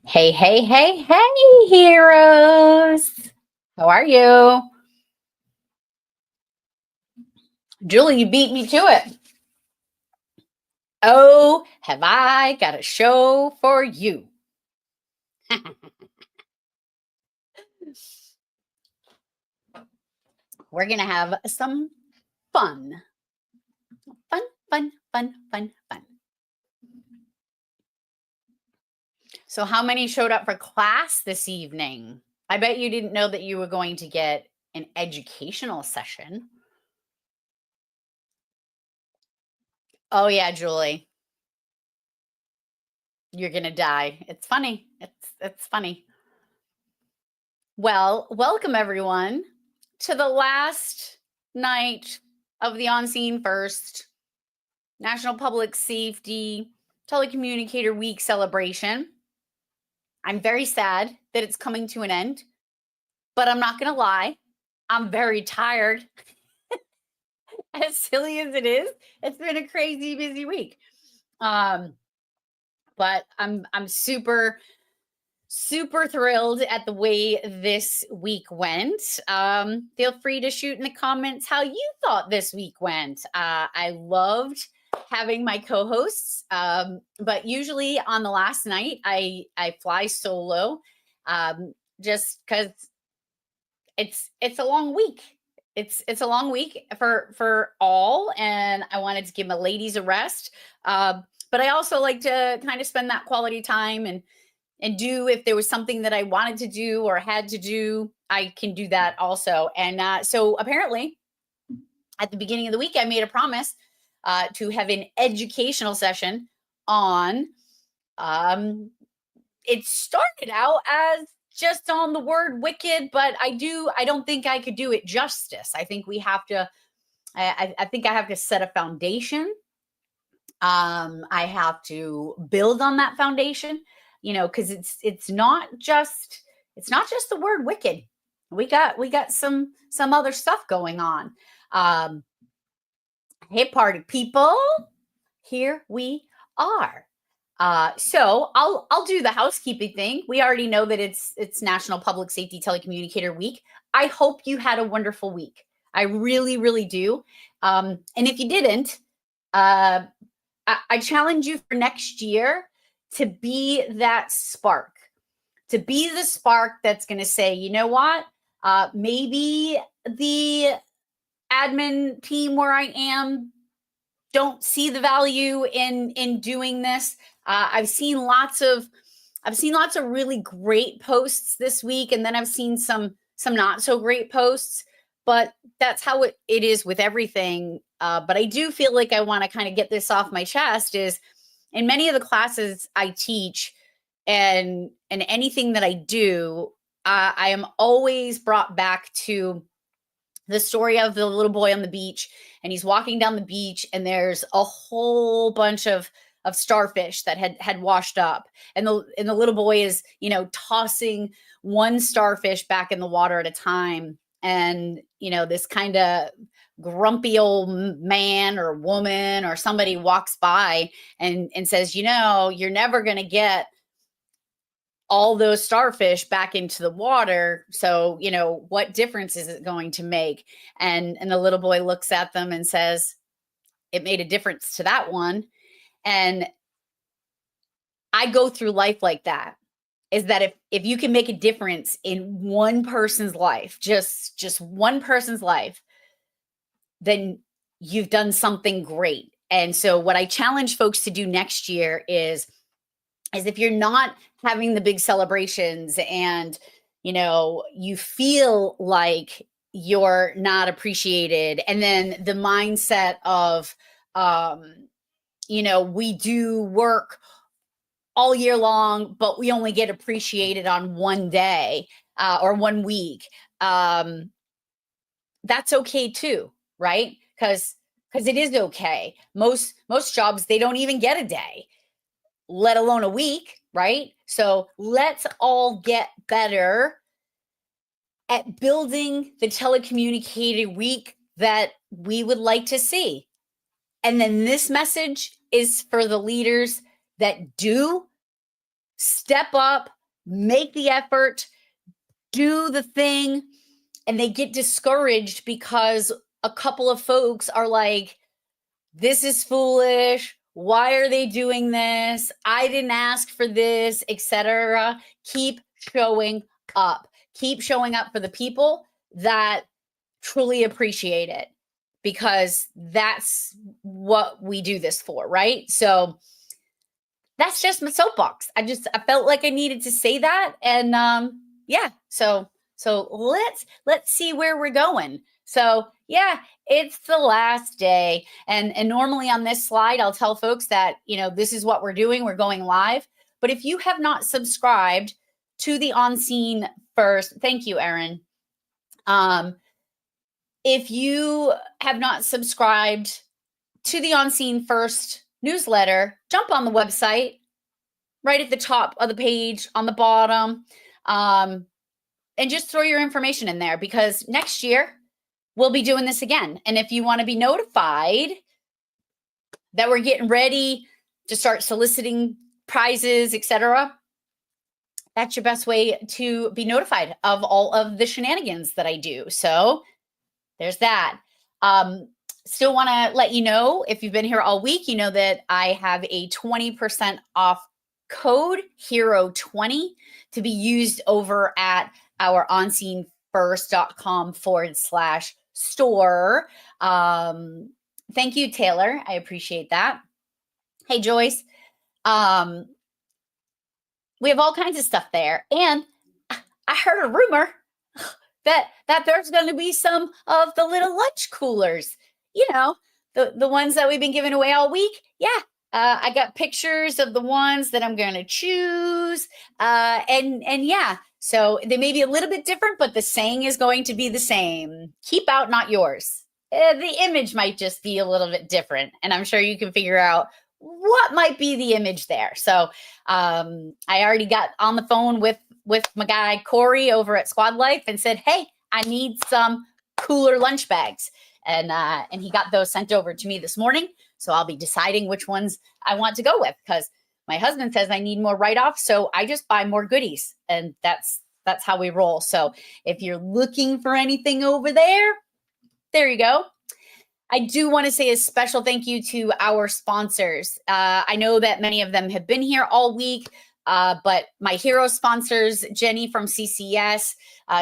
Hey, hey, hey, hey, heroes. How are you? Julie, you beat me to it. Oh, have I got a show for you? We're going to have some fun. Fun, fun, fun, fun, fun. So, how many showed up for class this evening? I bet you didn't know that you were going to get an educational session. Oh, yeah, Julie. You're going to die. It's funny. It's funny. Well, welcome everyone to the last night of the On Scene First National Public Safety Telecommunicator Week celebration. I'm very sad that it's coming to an end, but I'm not going to lie. I'm very tired. As silly as it is, it's been a crazy busy week. But I'm super thrilled at the way this week went. Feel free to shoot in the comments how you thought this week went. I loved having my co-hosts, but usually on the last night, I fly solo, just because it's a long week. It's a long week for all, and I wanted to give my ladies a rest. But I also like to kind of spend that quality time and do, if there was something that I wanted to do or had to do, I can do that also. And so apparently at the beginning of the week, I made a promise to have an educational session on, it started out as just on the word wicked, but I don't think I could do it justice. I think we have to, I think I have to set a foundation. I have to build on that foundation, because it's not just the word wicked. We got some other stuff going on. Hey, party people, here we are. So I'll do the housekeeping thing. We already know that it's National Public Safety Telecommunicator Week. I hope you had a wonderful week. I really, really do. And if you didn't, I challenge you for next year to be that spark, to be the spark that's going to say, you know what, maybe the admin team where I am don't see the value in doing this. I've seen lots of really great posts this week, and then I've seen some not so great posts, but that's how it is with everything. But I do feel like I want to kind of get this off my chest. Is in many of the classes I teach and anything that I do, I am always brought back to the story of the little boy on the beach, and he's walking down the beach, and there's a whole bunch of starfish that had washed up, and the little boy is tossing one starfish back in the water at a time, and this kind of grumpy old man or woman or somebody walks by and says, you're never going to get all those starfish back into the water. So, what difference is it going to make? And the little boy looks at them and says, it made a difference to that one. And I go through life like that, is that if you can make a difference in one person's life, just one person's life, then you've done something great. And so what I challenge folks to do next year is if you're not having the big celebrations and, you feel like you're not appreciated, and then the mindset of, we do work all year long, but we only get appreciated on one day or 1 week. That's okay too, right? Because it is okay. Most jobs, they don't even get a day, let alone a week, right? So let's all get better at building the telecommunicated week that we would like to see. And then this message is for the leaders that do step up, make the effort, do the thing, and they get discouraged because a couple of folks are like, this is foolish. Why are they doing this? I didn't ask for this, etc. Keep showing up. Keep showing up for the people that truly appreciate it, because that's what we do this for, right? So that's just my soapbox. I felt like I needed to say that. And yeah, so let's see where we're going. So yeah, it's the last day. And normally on this slide, I'll tell folks that, this is what we're doing. We're going live. But if you have not subscribed to the On Scene First, thank you, Erin. If you have not subscribed to the On Scene First newsletter, jump on the website right at the top of the page on the bottom, and just throw your information in there, because next year we'll be doing this again. And if you want to be notified that we're getting ready to start soliciting prizes, etc., that's your best way to be notified of all of the shenanigans that I do. So there's that. Still want to let you know, if you've been here all week, you know that I have a 20% off code, HERO20, to be used over at our onscenefirst.com/store. Thank you, Taylor. I appreciate that. Hey, Joyce. We have all kinds of stuff there. And I heard a rumor that there's going to be some of the little lunch coolers, the ones that we've been giving away all week. Yeah. I got pictures of the ones that I'm going to choose. And yeah, so they may be a little bit different, but the saying is going to be the same. Keep out, not yours. The image might just be a little bit different. And I'm sure you can figure out what might be the image there. So I already got on the phone with my guy, Corey, over at Squad Life, and said, hey, I need some cooler lunch bags. And he got those sent over to me this morning. So I'll be deciding which ones I want to go with, because my husband says I need more write-offs. So I just buy more goodies, and that's how we roll. So if you're looking for anything over there, there you go. I do want to say a special thank you to our sponsors. I know that many of them have been here all week, but my hero sponsors, Jenny from CCS,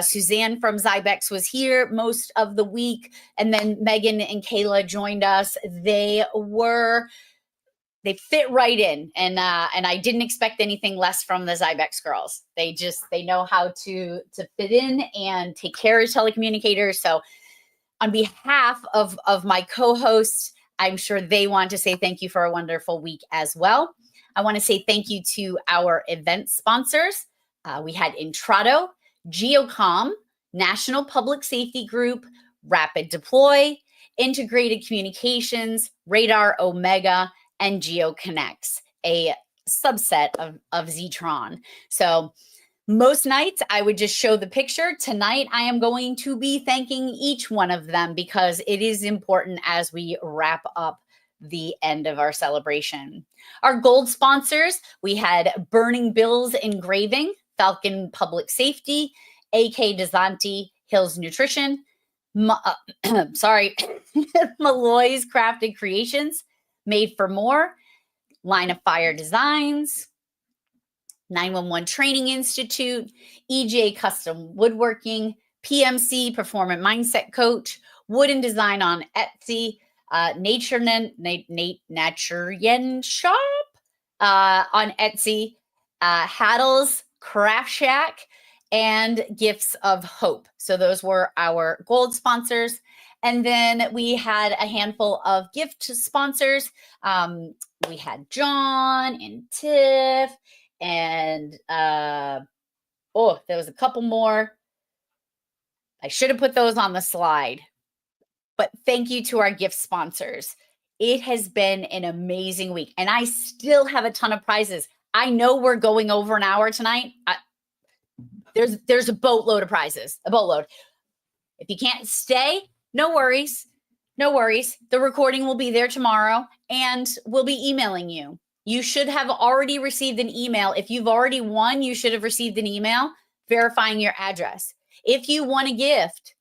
Suzanne from Xybix was here most of the week, and then Megan and Kayla joined us. They fit right in, and I didn't expect anything less from the Xybix girls. They know how to fit in and take care of telecommunicators. So on behalf of my co-hosts, I'm sure they want to say thank you for a wonderful week as well. I want to say thank you to our event sponsors. We had Intrado, Geo Comm, National Public Safety Group, RapidDeploy, Integrated Communications, RadarOmega, and GeoConex, a subset of Zetron. So most nights I would just show the picture. Tonight I am going to be thanking each one of them, because it is important as we wrap up the end of our celebration. Our gold sponsors, we had Burning Bills Engraving, Falcon Public Safety, AK Dozanti, Hils Nutrition, Malloy's Crafted Creations, Made for More, Line of Fire Designs, 911 Training Institute, EJ Custom Woodworking, PMC Performant Mindset Coach, Wooden Design on Etsy, Natureyen Shop on Etsy, Haddle's Craft Shack, and Gifts of Hope. So those were our gold sponsors. And then we had a handful of gift sponsors. We had John and Tiff, and there was a couple more. I should have put those on the slide. But thank you to our gift sponsors. It has been an amazing week, and I still have a ton of prizes. I know we're going over an hour tonight. There's a boatload of prizes, a boatload. If you can't stay, no worries. No worries. The recording will be there tomorrow, and we'll be emailing you. you should have already received an email. If you've already won, you should have received an email verifying your address. If you won a gift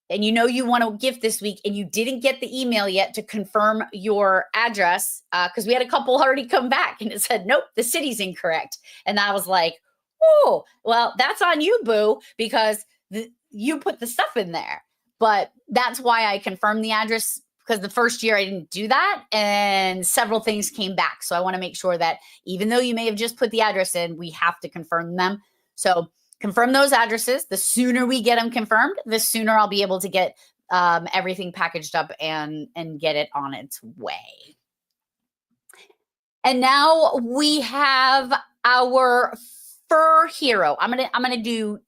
and you know you want a gift this week and you didn't get the email yet to confirm your address, because we had a couple already come back and it said, nope, the city's incorrect. And I was like, oh, well, that's on you, boo, because you put the stuff in there. But that's why I confirmed the address, because the first year I didn't do that and several things came back. So I want to make sure that even though you may have just put the address in, we have to confirm them. So confirm those addresses. The sooner we get them confirmed, the sooner I'll be able to get everything packaged up and get it on its way. And now we have our fur hero. I'm gonna do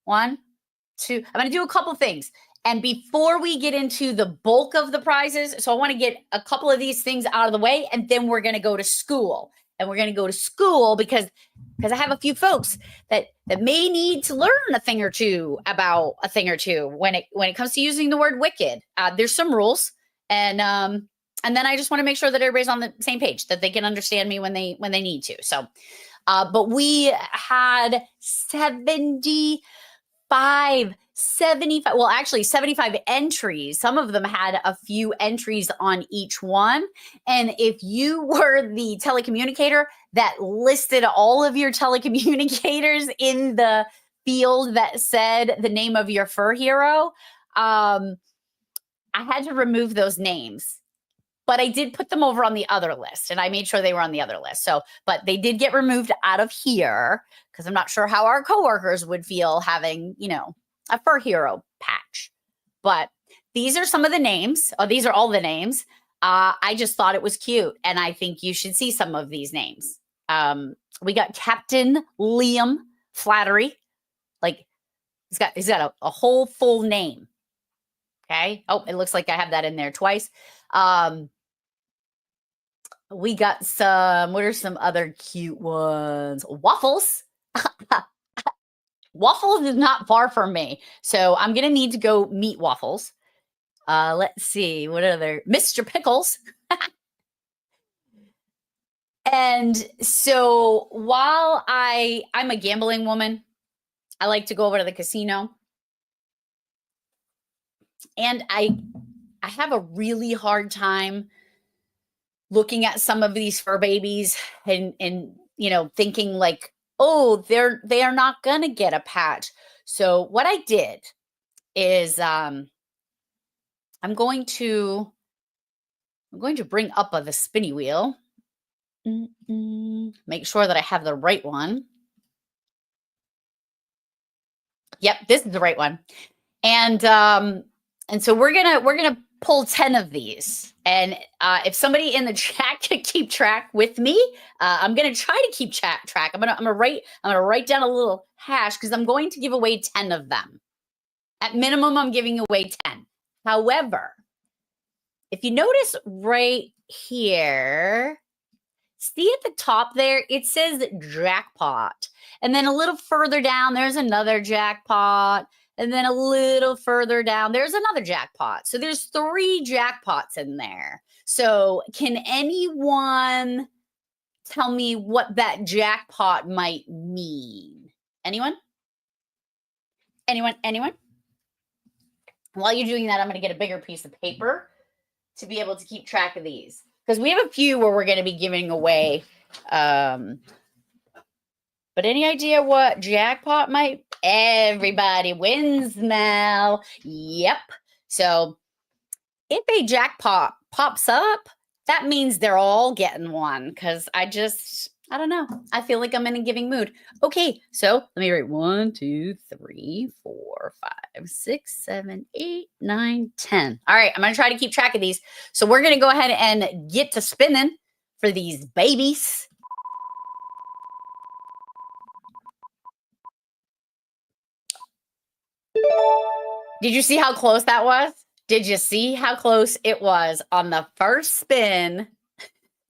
one, two. I'm gonna do a couple things. And before we get into the bulk of the prizes, so I want to get a couple of these things out of the way, and then we're going to go to school. And we're going to go to school because I have a few folks that may need to learn a thing or two about a thing or two when it comes to using the word wicked. There's some rules, and then I just want to make sure that everybody's on the same page, that they can understand me when they need to. So, but we had 75, well, actually 75 entries. Some of them had a few entries on each one. And if you were the telecommunicator that listed all of your telecommunicators in the field that said the name of your fur hero, I had to remove those names. But I did put them over on the other list, and I made sure they were on the other list. So, but they did get removed out of here because I'm not sure how our coworkers would feel having, a fur hero patch. But these are some of the names. Oh, these are all the names. I just thought it was cute, and I think you should see some of these names. We got Captain Liam Flattery. Like he's got a whole full name. Okay. Oh, it looks like I have that in there twice. We got what are some other cute ones? Waffles. Waffles is not far from me. So I'm going to need to go meet Waffles. Let's see. What other? Mr. Pickles. And so while I'm a gambling woman, I like to go over to the casino. And I have a really hard time looking at some of these fur babies and thinking like, oh, they are not gonna get a patch. So what I did is I'm going to bring up the spinny wheel. Make sure that I have the right one. Yep, this is the right one. And so we're gonna pull 10 of these. And if somebody in the chat could keep track with me, I'm gonna try to keep track. I'm gonna write down a little hash because I'm going to give away 10 of them. At minimum, I'm giving away 10. However, if you notice right here, see at the top there, it says jackpot. And then a little further down, there's another jackpot. And then a little further down, there's another jackpot. So there's 3 jackpots in there. So can anyone tell me what that jackpot might mean? Anyone? Anyone? While you're doing that, I'm going to get a bigger piece of paper to be able to keep track of these. Because we have a few where we're going to be giving away. But any idea what jackpot might? Everybody wins now. Yep. So if a jackpot pops up, that means they're all getting one. Because I don't know. I feel like I'm in a giving mood. Okay. So let me write 1, 2, 3, 4, 5, 6, 7, 8, 9, 10. All right. I'm going to try to keep track of these. So we're going to go ahead and get to spinning for these babies. Did you see how close that was? Did you see how close it was on the first spin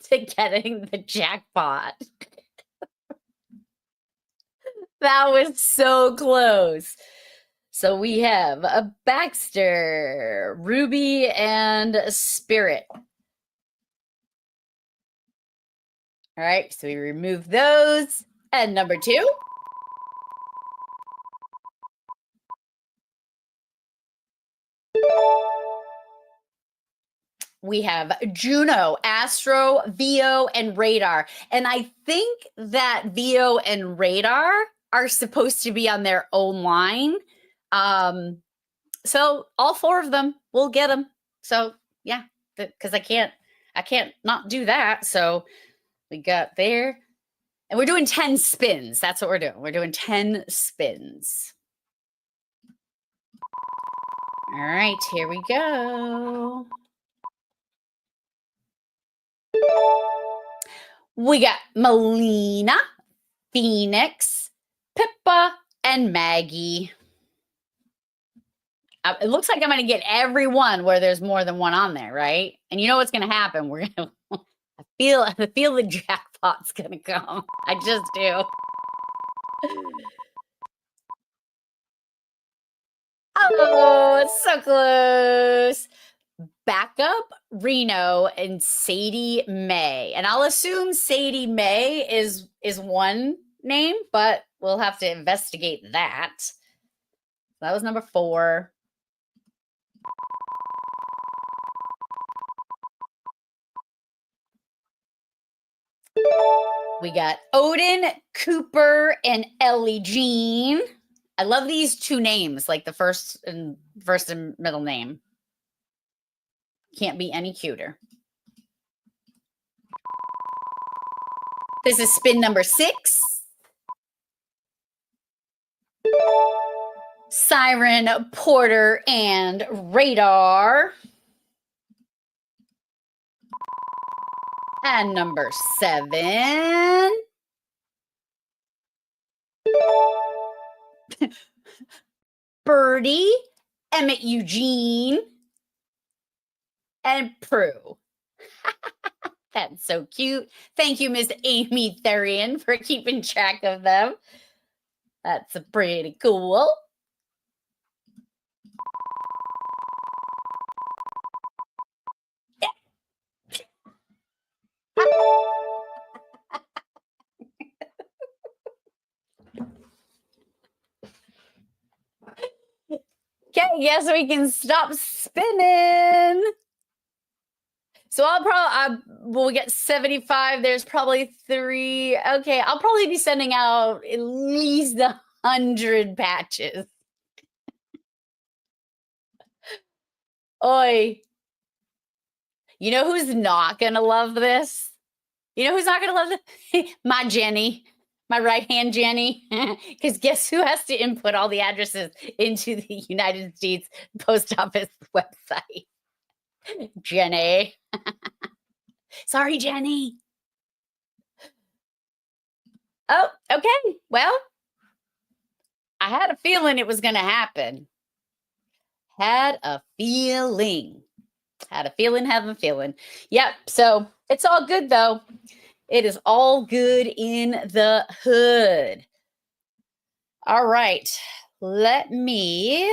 to getting the jackpot? That was so close. So we have a Baxter, Ruby, and Spirit. All right, so we remove those. And number 2. We have Juno, Astro, VO, and Radar. And I think that VO and Radar are supposed to be on their own line. So all 4 of them, we'll get them. So yeah, because I can't not do that. So we got there. And we're doing 10 spins. That's what we're doing. We're doing 10 spins. All right, here we go. We got Melina, Phoenix, Pippa, and Maggie. It looks like I'm going to get every one where there's more than one on there, right? And you know what's going to happen? We're going to I feel the jackpot's going to come. I just do. Oh, it's so close. Backup, Reno, and Sadie May. And I'll assume Sadie May is one name, but we'll have to investigate that. That was number 4. We got Odin, Cooper, and Ellie Jean. I love these 2 names, like the first and middle name. Can't be any cuter. This is spin number 6. Siren, Porter, and Radar. And number 7. Birdie, Emmett Eugene, and Prue. That's so cute. Thank you, Miss Amy Therian, for keeping track of them. That's pretty cool. Okay, yes, we can stop spinning. So we'll get 75. There's probably 3. Okay, I'll probably be sending out at least 100 patches. Oi. You know who's not going to love this? You know who's not going to love this? My Jenny. My right-hand Jenny. Because guess who has to input all the addresses into the United States Post Office website? Jenny. Sorry, Jenny. Oh, okay. Well, I had a feeling it was going to happen. Had a feeling. Have a feeling. Yep. So it's all good, though. It is all good in the hood. All right. Let me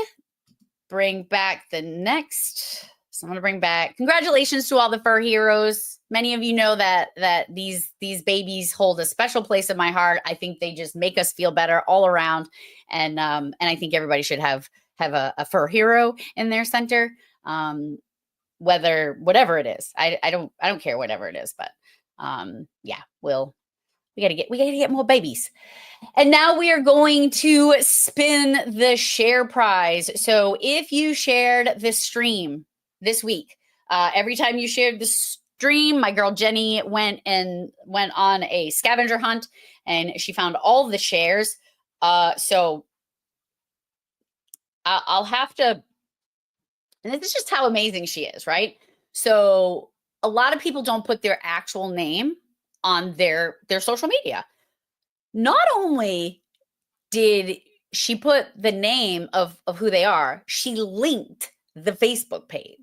bring back the next. So I'm going to bring back congratulations to all the fur heroes. Many of you know that these babies hold a special place in my heart. I think they just make us feel better all around. And I think everybody should have a fur hero in their center. Whatever it is. I don't care whatever it is, but yeah, we gotta get more babies. And now we are going to spin the share prize. So if you shared the stream this week, every time you shared the stream, my girl Jenny went on a scavenger hunt and she found all the shares. So I'll have to, and this is just how amazing she is, right? So a lot of people don't put their actual name on their social media. Not only did she put the name of who they are, she linked the Facebook page.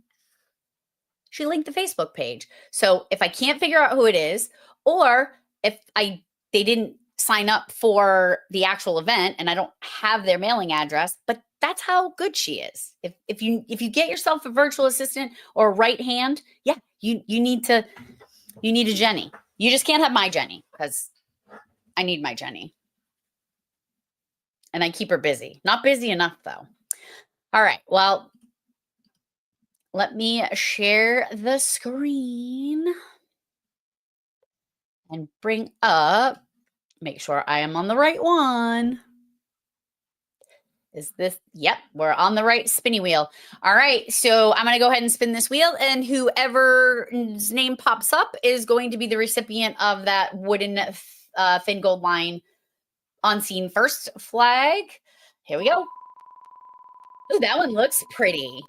So if I can't figure out who it is, or if they didn't sign up for the actual event and I don't have their mailing address, but that's how good she is. If you get yourself a virtual assistant or a right hand, yeah, you need a Jenny. You just can't have my Jenny because I need my Jenny. And I keep her busy. Not busy enough, though. All right. Well, let me share the screen and bring up, make sure I am on the right one. Is this? Yep, we're on the right spinny wheel. All right, so I'm going to go ahead and spin this wheel, and whoever's name pops up is going to be the recipient of that wooden fin gold line on scene first flag. Here we go. Oh, that one looks pretty.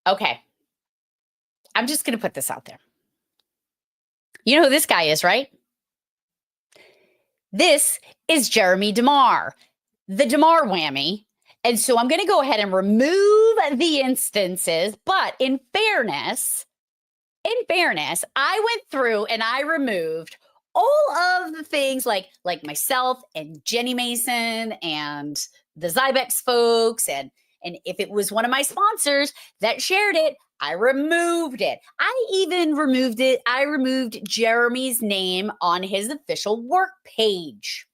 Okay. I'm just going to put this out there. You know who this guy is, right? This is Jeremy DeMar, the DeMar whammy. And so I'm going to go ahead and remove the instances. But in fairness, I went through and I removed all of the things like myself and Jenny Mason and the Xybix folks. And if it was one of my sponsors that shared it, I removed it. I even removed it. I removed Jeremy's name on his official work page.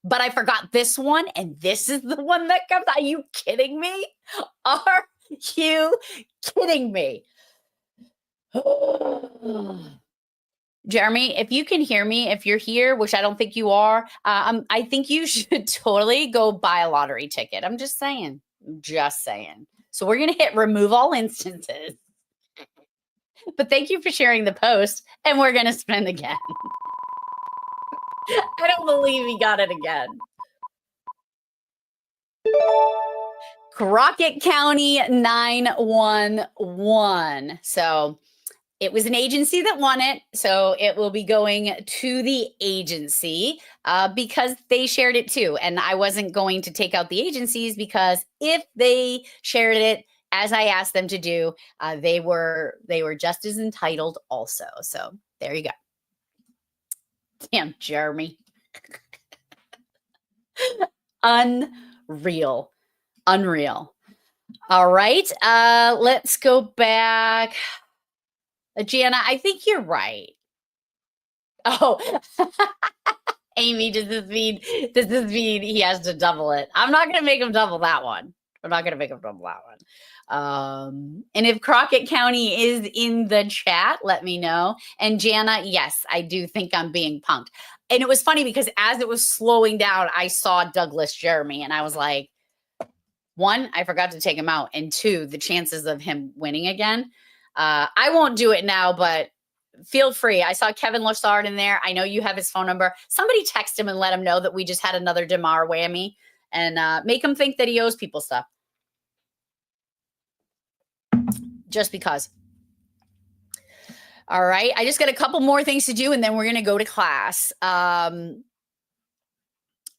But I forgot this one, and this is the one that comes. Are you kidding me? Are you kidding me? Jeremy, if you can hear me, if you're here, which I don't think you are, I think you should totally go buy a lottery ticket. I'm just saying. So we're going to hit remove all instances. But thank you for sharing the post, and we're going to spin again. I don't believe he got it again. Crockett County 911. So it was an agency that won it. So it will be going to the agency because they shared it too. And I wasn't going to take out the agencies because if they shared it as I asked them to do, they were just as entitled also. So there you go. Damn, Jeremy. Unreal. All right. Let's go back. Gianna, I think you're right. Oh, Amy, does this mean he has to double it? I'm not going to make him double that one. And if Crockett County is in the chat, let me know. And Jana, yes, I do think I'm being punked. And it was funny because as it was slowing down, I saw Douglas Jeremy and I was like, one, I forgot to take him out. And two, the chances of him winning again. I won't do it now, but feel free. I saw Kevin Lessard in there. I know you have his phone number. Somebody text him and let him know that we just had another DeMar whammy and make him think that he owes people stuff. Just because. All right. I just got a couple more things to do and then we're going to go to class.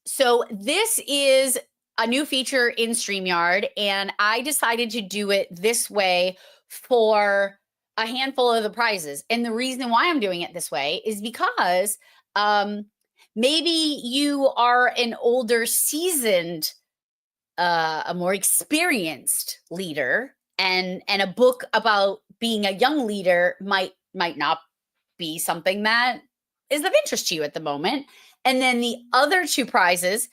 So this is a new feature in StreamYard and I decided to do it this way for a handful of the prizes. And the reason why I'm doing it this way is because maybe you are an older, seasoned, a more experienced leader and a book about being a young leader might not be something that is of interest to you at the moment. And then the other two prizes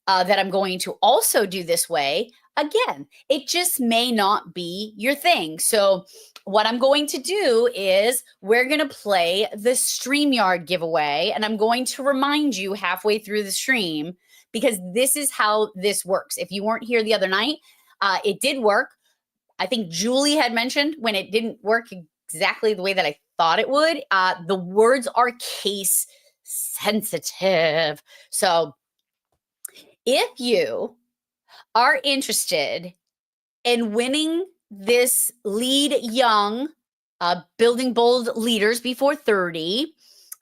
that I'm going to also do this way, again, it just may not be your thing. So what I'm going to do is we're going to play the StreamYard giveaway, and I'm going to remind you halfway through the stream because this is how this works. If you weren't here the other night, it did work. I think Julie had mentioned when it didn't work exactly the way that I thought it would. The words are case sensitive. So if you are interested in winning this Lead Young, Building Bold Leaders Before 30,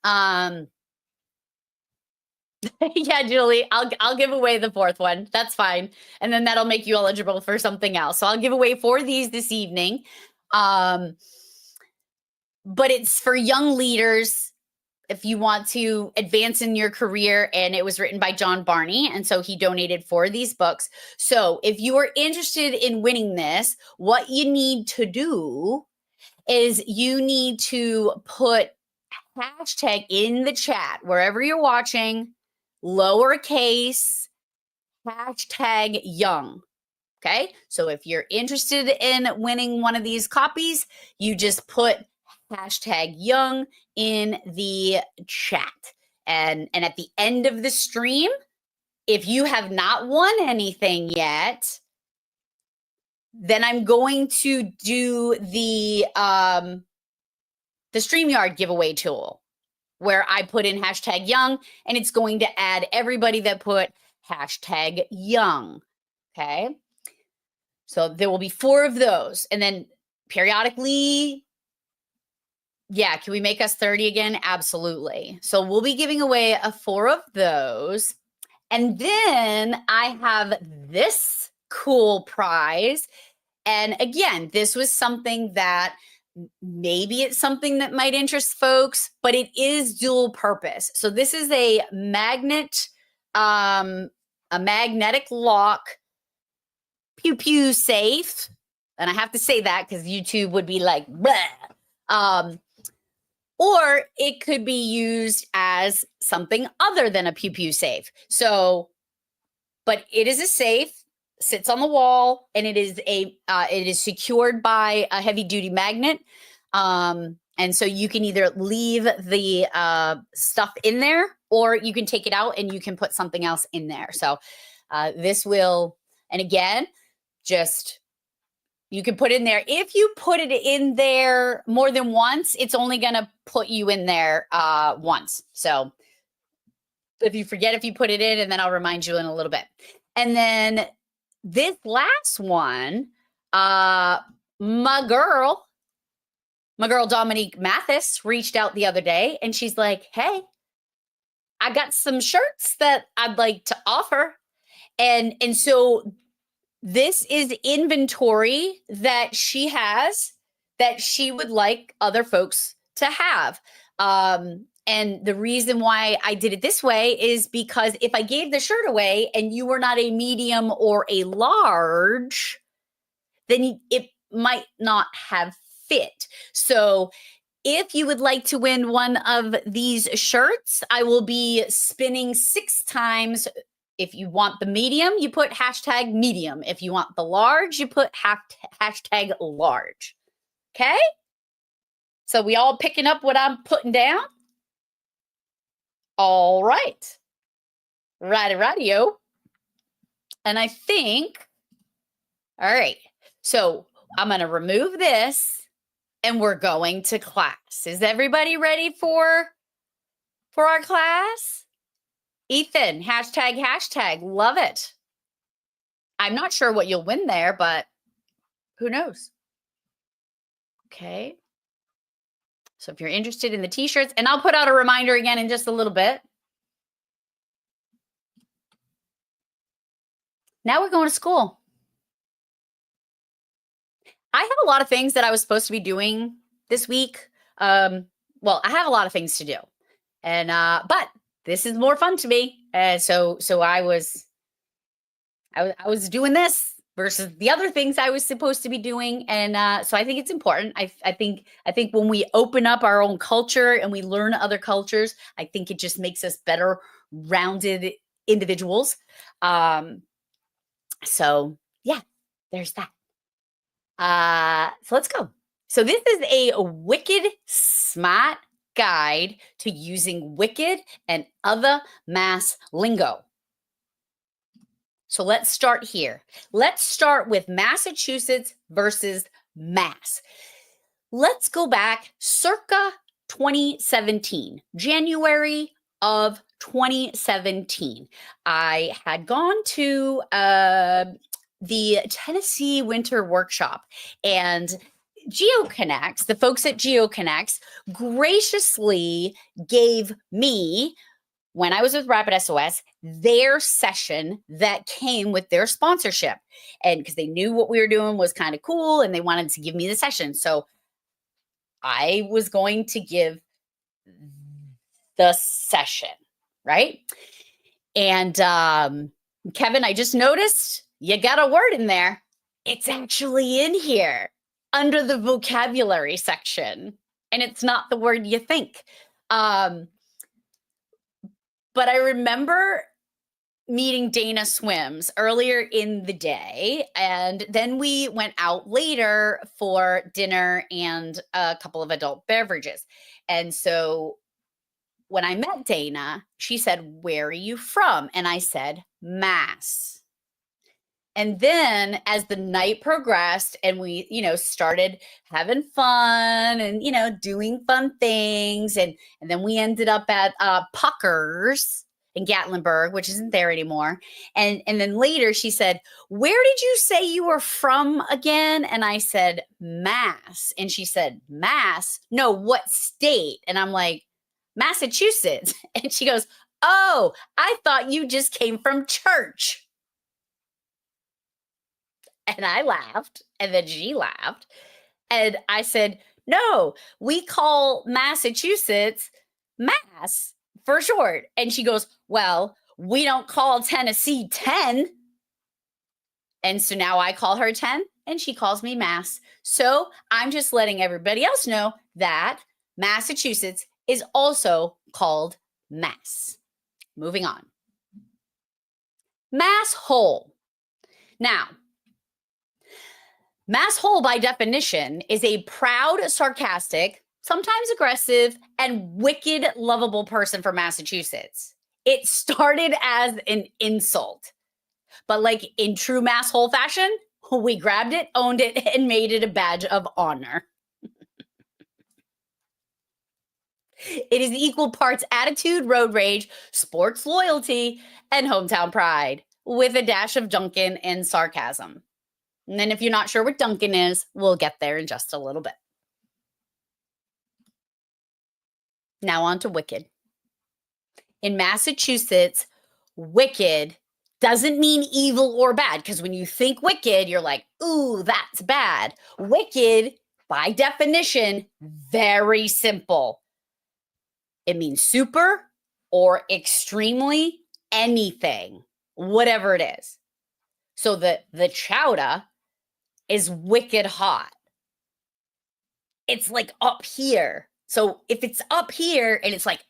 yeah, Julie, I'll give away the fourth one. That's fine. And then that'll make you eligible for something else. So I'll give away 4 of these this evening. But it's for young leaders if you want to advance in your career, and it was written by John Barney, and so he donated 4 of these books. So if you are interested in winning this, what you need to do is you need to put hashtag in the chat wherever you're watching, lowercase, hashtag young. Okay, so if you're interested in winning one of these copies, you just put hashtag young in the chat. And at the end of the stream, if you have not won anything yet, then I'm going to do the StreamYard giveaway tool where I put in hashtag young, and it's going to add everybody that put hashtag young. Okay. So there will be 4 of those. And then periodically, yeah, can we make us 30 again? Absolutely. So we'll be giving away 4 of those. And then I have this cool prize. And again, this was something that maybe it's something that might interest folks, but it is dual purpose. So this is a magnet, a magnetic lock, pew pew safe. And I have to say that because YouTube would be like, bleh. Or it could be used as something other than a pew pew safe. So, but it is a safe, sits on the wall, and it is secured by a heavy duty magnet. And so you can either leave the stuff in there, or you can take it out and you can put something else in there. So this will, and again, just you can put in there. If you put it in there more than once, it's only going to put you in there once. So if you forget, if you put it in, and then I'll remind you in a little bit. And then this last one, my girl Dominique Mathis reached out the other day, and she's like, hey, I got some shirts that I'd like to offer. And so this is inventory that she has that she would like other folks to have. And the reason why I did it this way is because if I gave the shirt away and you were not a medium or a large, then it might not have fit. So if you would like to win one of these shirts, I will be spinning 6 times. If you want the medium, you put hashtag medium. If you want the large, you put hashtag large. Okay? So we all picking up what I'm putting down? All right. Radio. And I think, all right. So I'm going to remove this and we're going to class. Is everybody ready for our class? Ethan, hashtag, love it. I'm not sure what you'll win there, but who knows? Okay. So if you're interested in the t-shirts, and I'll put out a reminder again in just a little bit. Now we're going to school. I have a lot of things that I was supposed to be doing this week. Well, I have a lot of things to do, and but this is more fun to me. So I was doing this versus the other things I was supposed to be doing. And so I think it's important. I think when we open up our own culture and we learn other cultures, I think it just makes us better rounded individuals. So yeah, there's that. So let's go. So this is a wicked smart guide to using wicked and other mass lingo. So let's start here. Let's start with Massachusetts versus Mass. Let's go back circa 2017, January of 2017. I had gone to the Tennessee Winter Workshop, and GeoConex, the folks at GeoConex, graciously gave me, when I was with Rapid SOS, their session that came with their sponsorship. And because they knew what we were doing was kind of cool and they wanted to give me the session. So I was going to give the session, right? And Kevin, I just noticed you got a word in there. It's actually in here under the vocabulary section, and it's not the word you think. But I remember meeting Dana Swims earlier in the day, and then we went out later for dinner and a couple of adult beverages. And so when I met Dana, she said, "Where are you from?" And I said, "Mass." And then as the night progressed and we, started having fun and, doing fun things. And then we ended up at Pucker's in Gatlinburg, which isn't there anymore. And then later she said, "Where did you say you were from again?" And I said, "Mass." And she said, "Mass? No, what state?" And I'm like, "Massachusetts." And she goes, "Oh, I thought you just came from church." And I laughed, and then she laughed. And I said, "No, we call Massachusetts Mass for short." And she goes, "Well, we don't call Tennessee 10. And so now I call her 10, and she calls me Mass. So I'm just letting everybody else know that Massachusetts is also called Mass. Moving on. Mass hole. Now, Mass hole, by definition, is a proud, sarcastic, sometimes aggressive, and wicked, lovable person from Massachusetts. It started as an insult, but like in true mass hole fashion, we grabbed it, owned it, and made it a badge of honor. It is equal parts attitude, road rage, sports loyalty, and hometown pride, with a dash of Duncan and sarcasm. And then if you're not sure what Duncan is, we'll get there in just a little bit. Now on to wicked. In Massachusetts, wicked doesn't mean evil or bad, because when you think wicked, you're like, "Ooh, that's bad." Wicked, by definition, very simple. It means super or extremely anything, whatever it is. So the chowder is wicked hot. It's like up here. So if it's up here and it's like,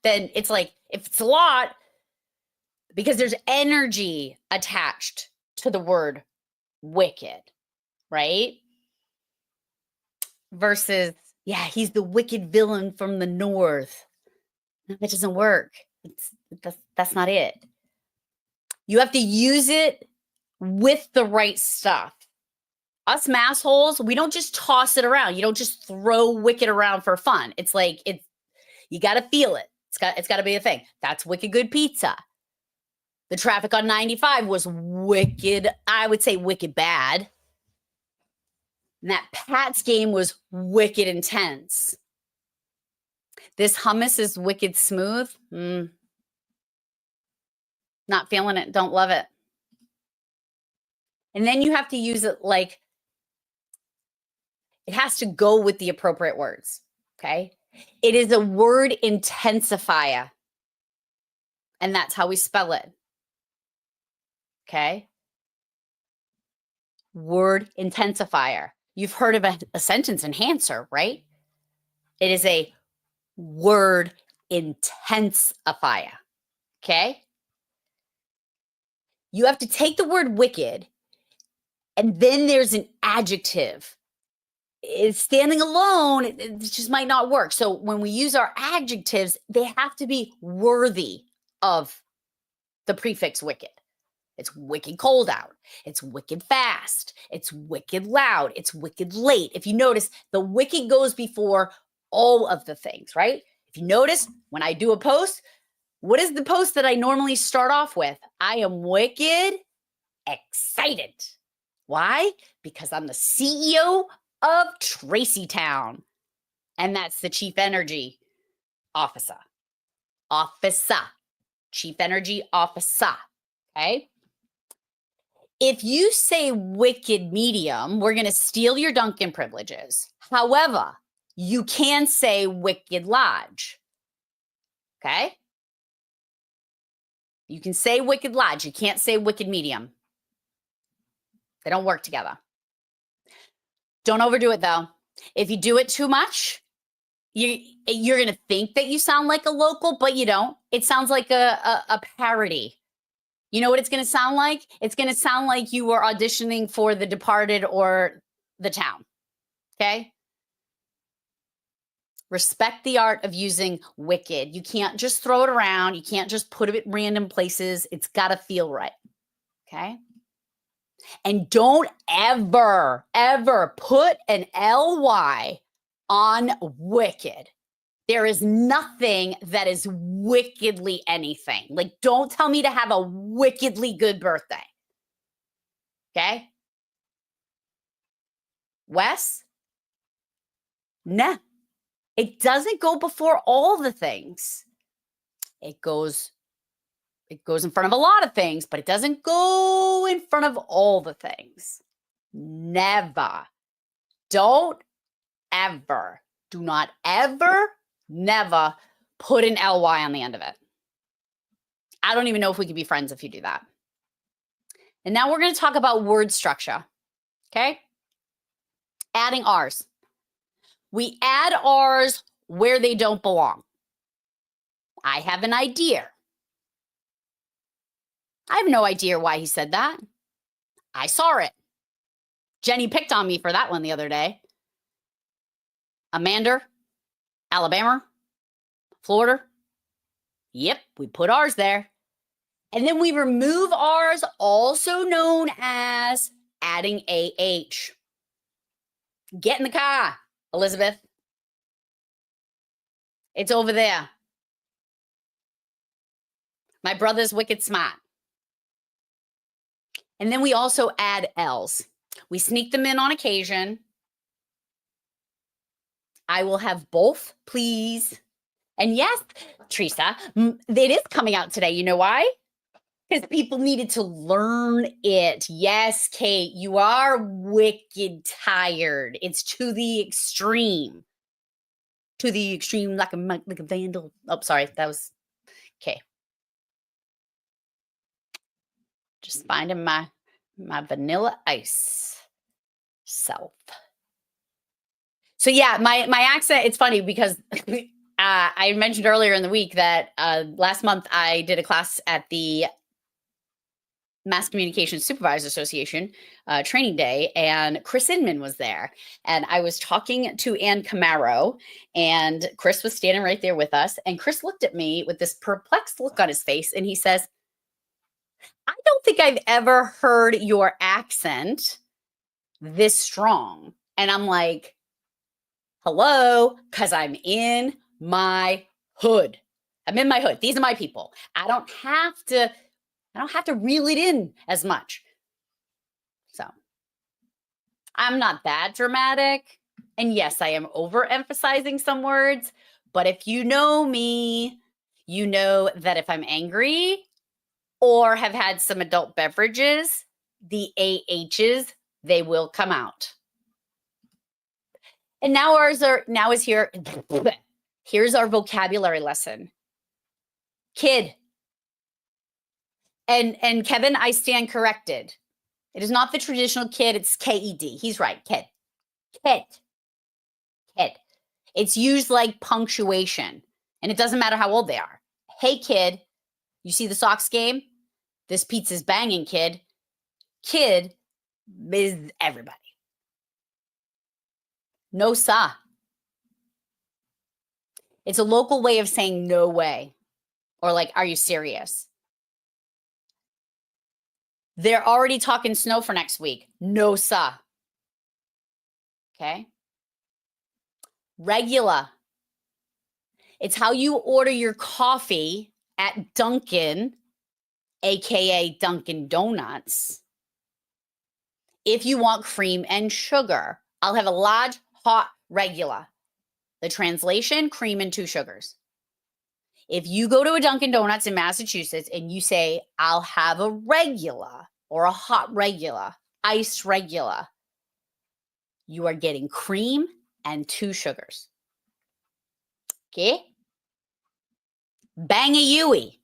then it's like, if it's a lot, because there's energy attached to the word wicked, right? Versus, yeah, he's the wicked villain from the north. That doesn't work. That's not it. You have to use it with the right stuff. Us mass holes, we don't just toss it around. You don't just throw wicked around for fun. It's like, you got to feel it. It's got to be a thing. That's wicked good pizza. The traffic on 95 was wicked, I would say wicked bad. And that Pats game was wicked intense. This hummus is wicked smooth. Not feeling it. Don't love it. And then you have to use it like, it has to go with the appropriate words, okay? It is a word intensifier, and that's how we spell it, okay? Word intensifier. You've heard of a sentence enhancer, right? It is a word intensifier, okay? You have to take the word wicked, and then there's an adjective. It's standing alone, it just might not work. So when we use our adjectives, they have to be worthy of the prefix wicked. It's wicked cold out. It's wicked fast. It's wicked loud. It's wicked late. If you notice, the wicked goes before all of the things, right? If you notice, when I do a post, what is the post that I normally start off with? I am wicked excited. Why? Because I'm the CEO of Tracy Town. And that's the Chief Energy Officer. Chief Energy Officer. Okay? If you say wicked medium, we're going to steal your Duncan privileges. However, you can say wicked large. Okay? You can say wicked large. You can't say wicked medium. They don't work together. Don't overdo it, though. If you do it too much, you're going to think that you sound like a local, but you don't. It sounds like a parody. You know what it's going to sound like? It's going to sound like you were auditioning for The Departed or The Town. Okay? Respect the art of using wicked. You can't just throw it around. You can't just put it at random places. It's got to feel right. Okay? And don't ever, ever put an LY on wicked. There is nothing that is wickedly anything. Like, don't tell me to have a wickedly good birthday. Okay? Wes? Nah. It doesn't go before all the things. It goes in front of a lot of things, but it doesn't go in front of all the things. Never. Don't ever. Do not ever, never put an LY on the end of it. I don't even know if we could be friends if you do that. And now we're going to talk about word structure. Okay? Adding R's. We add R's where they don't belong. I have an idea. I have no idea why he said that. I saw it. Jenny picked on me for that one the other day. Amanda, Alabama, Florida. Yep, we put R's there. And then we remove R's, also known as adding AH. Get in the car, Elizabeth. It's over there. My brother's wicked smart. And then we also add L's. We sneak them in on occasion. I will have both, please. And yes, Teresa, it is coming out today. You know why? Because people needed to learn it. Yes, Kate, you are wicked tired. It's to the extreme. To the extreme, like a vandal. Oh, sorry, that was okay. Just finding my vanilla ice self. So yeah, my accent, it's funny because I mentioned earlier in the week that last month I did a class at the Mass Communication Supervisors Association training day, and Chris Inman was there. And I was talking to Ann Camaro, and Chris was standing right there with us. And Chris looked at me with this perplexed look on his face, and he says, I don't think I've ever heard your accent this strong. And I'm like, hello, because I'm in my hood. I'm in my hood. These are my people. I don't have to reel it in as much. So I'm not that dramatic. And yes, I am overemphasizing some words, but if you know me, you know that if I'm angry or have had some adult beverages, the AHs, they will come out. And now here's our vocabulary lesson. Kid. And Kevin, I stand corrected. It is not the traditional kid, it's K-E-D. He's right, kid. Kid. Kid. It's used like punctuation, and it doesn't matter how old they are. Hey, kid, you see the Sox game? This pizza's banging, kid. Kid is everybody. No, sir. It's a local way of saying no way, or like, are you serious? They're already talking snow for next week. No, sir. Okay. Regular. It's how you order your coffee at Dunkin', aka Dunkin' Donuts. If you want cream and sugar, I'll have a large, hot, regular. The translation, cream and 2 sugars. If you go to a Dunkin' Donuts in Massachusetts and you say, I'll have a regular or a hot regular, iced regular, you are getting cream and 2 sugars. Okay? Bang a Yui.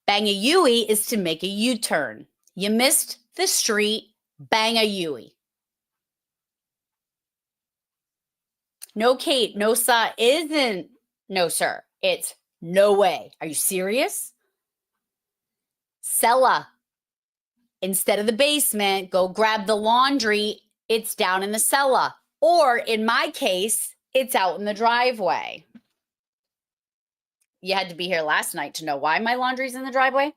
Bang a Yui is to make a U-turn. You missed the street, bang a Yui. No, Kate, no, sir, isn't no, sir. It's no way. Are you serious? Cellar. Instead of the basement, go grab the laundry. It's down in the cellar. Or in my case, it's out in the driveway. You had to be here last night to know why my laundry's in the driveway.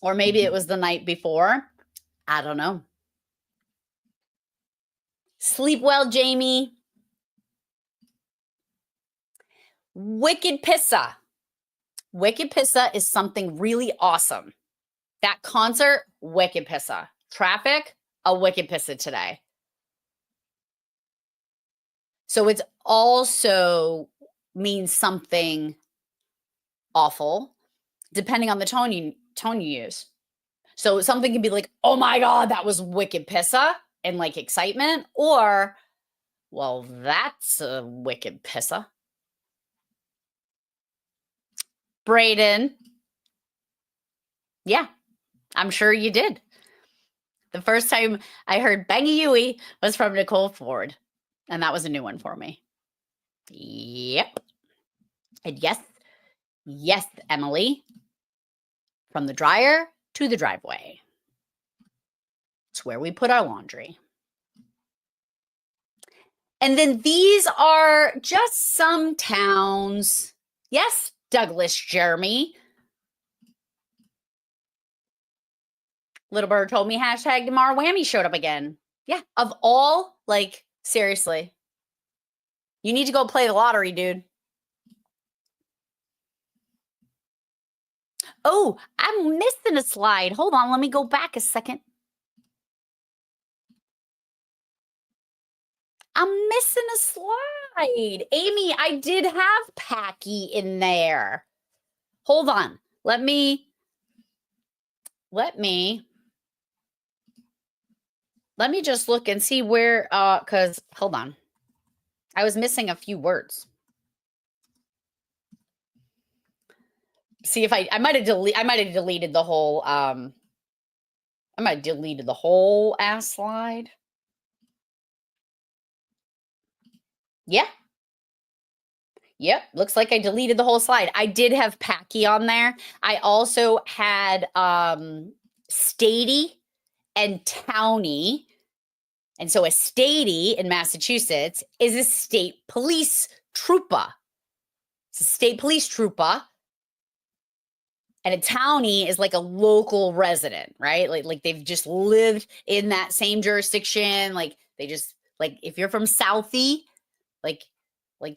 Or maybe it was the night before. I don't know. Sleep well, Jamie. Wicked Pissa. Wicked Pissa is something really awesome. That concert, Wicked Pissa. Traffic, a Wicked Pissa today. So it's also means something awful, depending on the tone you use. So something can be like, oh my God, that was Wicked Pissa, and like excitement, or, well, that's a Wicked Pissa. Brayden. Yeah, I'm sure you did. The first time I heard Bangy Yui was from Nicole Ford, and that was a new one for me. Yep. And yes, Emily, from the dryer to the driveway. It's where we put our laundry. And then these are just some towns. Yes, Douglas Jeremy. Little Bird told me hashtag tomorrow whammy showed up again. Yeah, of all, like, seriously. You need to go play the lottery, dude. Oh, I'm missing a slide. Hold on, let me go back a second. I'm missing a slide. Amy, I did have Packy in there. Hold on. Let me just look and see where, because hold on. I was missing a few words. See if I might have deleted the whole, I might have deleted the whole ass slide. Yeah. Yep, looks like I deleted the whole slide. I did have Packy on there. I also had statey and towny. And so a statey in Massachusetts is a state police trooper. It's a state police trooper. And a townie is like a local resident, right? Like they've just lived in that same jurisdiction. Like they just, like if you're from Southie, like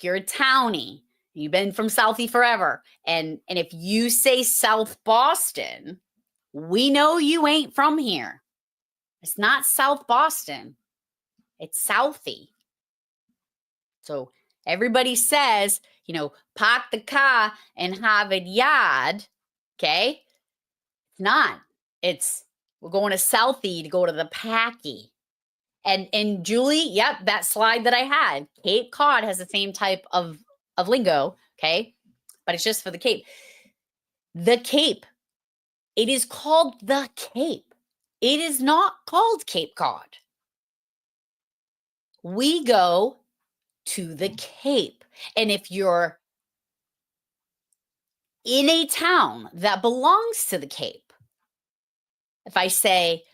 you're a townie. You've been from Southie forever. And if you say South Boston, we know you ain't from here. It's not South Boston. It's Southie. So everybody says, you know, park the car in Harvard Yard. Okay. It's not. It's we're going to Southie to go to the Packy. And Julie, yep, that slide that I had, Cape Cod has the same type of lingo, okay? But it's just for the Cape. The Cape. It is called the Cape. It is not called Cape Cod. We go to the Cape. And if you're in a town that belongs to the Cape, if I say,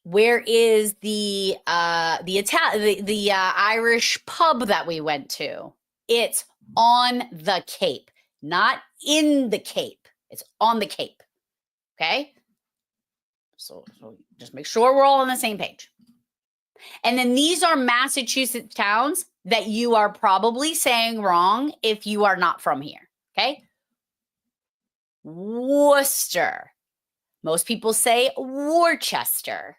where is the Irish pub that we went to? It's on the Cape, not in the Cape. It's on the Cape. Okay? So just make sure we're all on the same page. And then these are Massachusetts towns that you are probably saying wrong if you are not from here. Okay? Worcester. Most people say Worcester.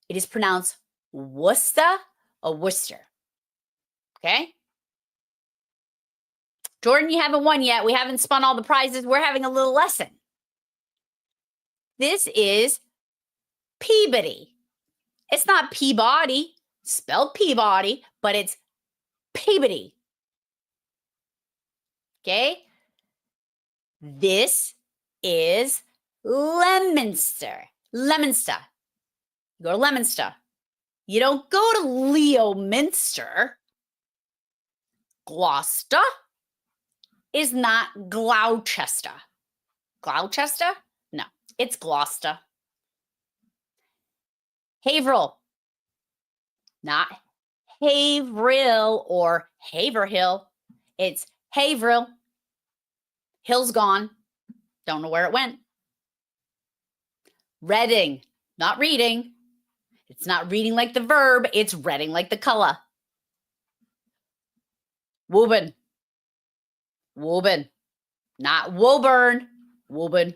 It is pronounced Worcester or Worcester. Okay? Jordan, you haven't won yet. We haven't spun all the prizes. We're having a little lesson. This is Peabody. It's not Peabody. spelled Peabody, but it's Peabody. Okay? This is Leominster. Leominster. You go to Leominster. You don't go to Leominster. Gloucester is not Gloucester. Gloucester? No, it's Gloucester. Haverhill, not Haverhill or Haverhill. It's Haverhill. Hill's gone. Don't know where it went. Reading, not reading. It's not reading like the verb. It's reading like the color. Woburn. Woburn. Not Woburn. Woburn.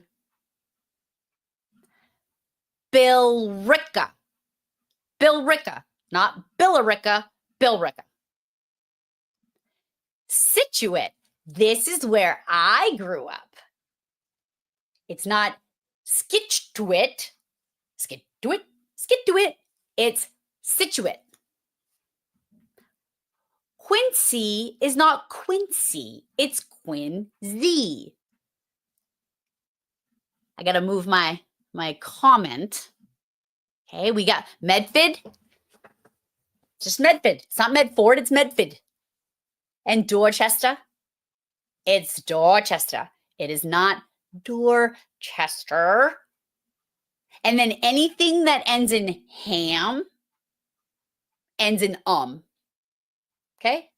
Billerica. Billerica. Not Billerica. Billerica. Scituate. This is where I grew up. It's not Scituate. Scituate. Scituate. It's Scituate. Quincy is not Quincy. It's Quincy. I got to move my comment. Okay, we got Medford. Just Medford. It's not Medford, it's Medford. And Dorchester. It's Dorchester. It is not Dorchester. And then anything that ends in ham ends in Okay?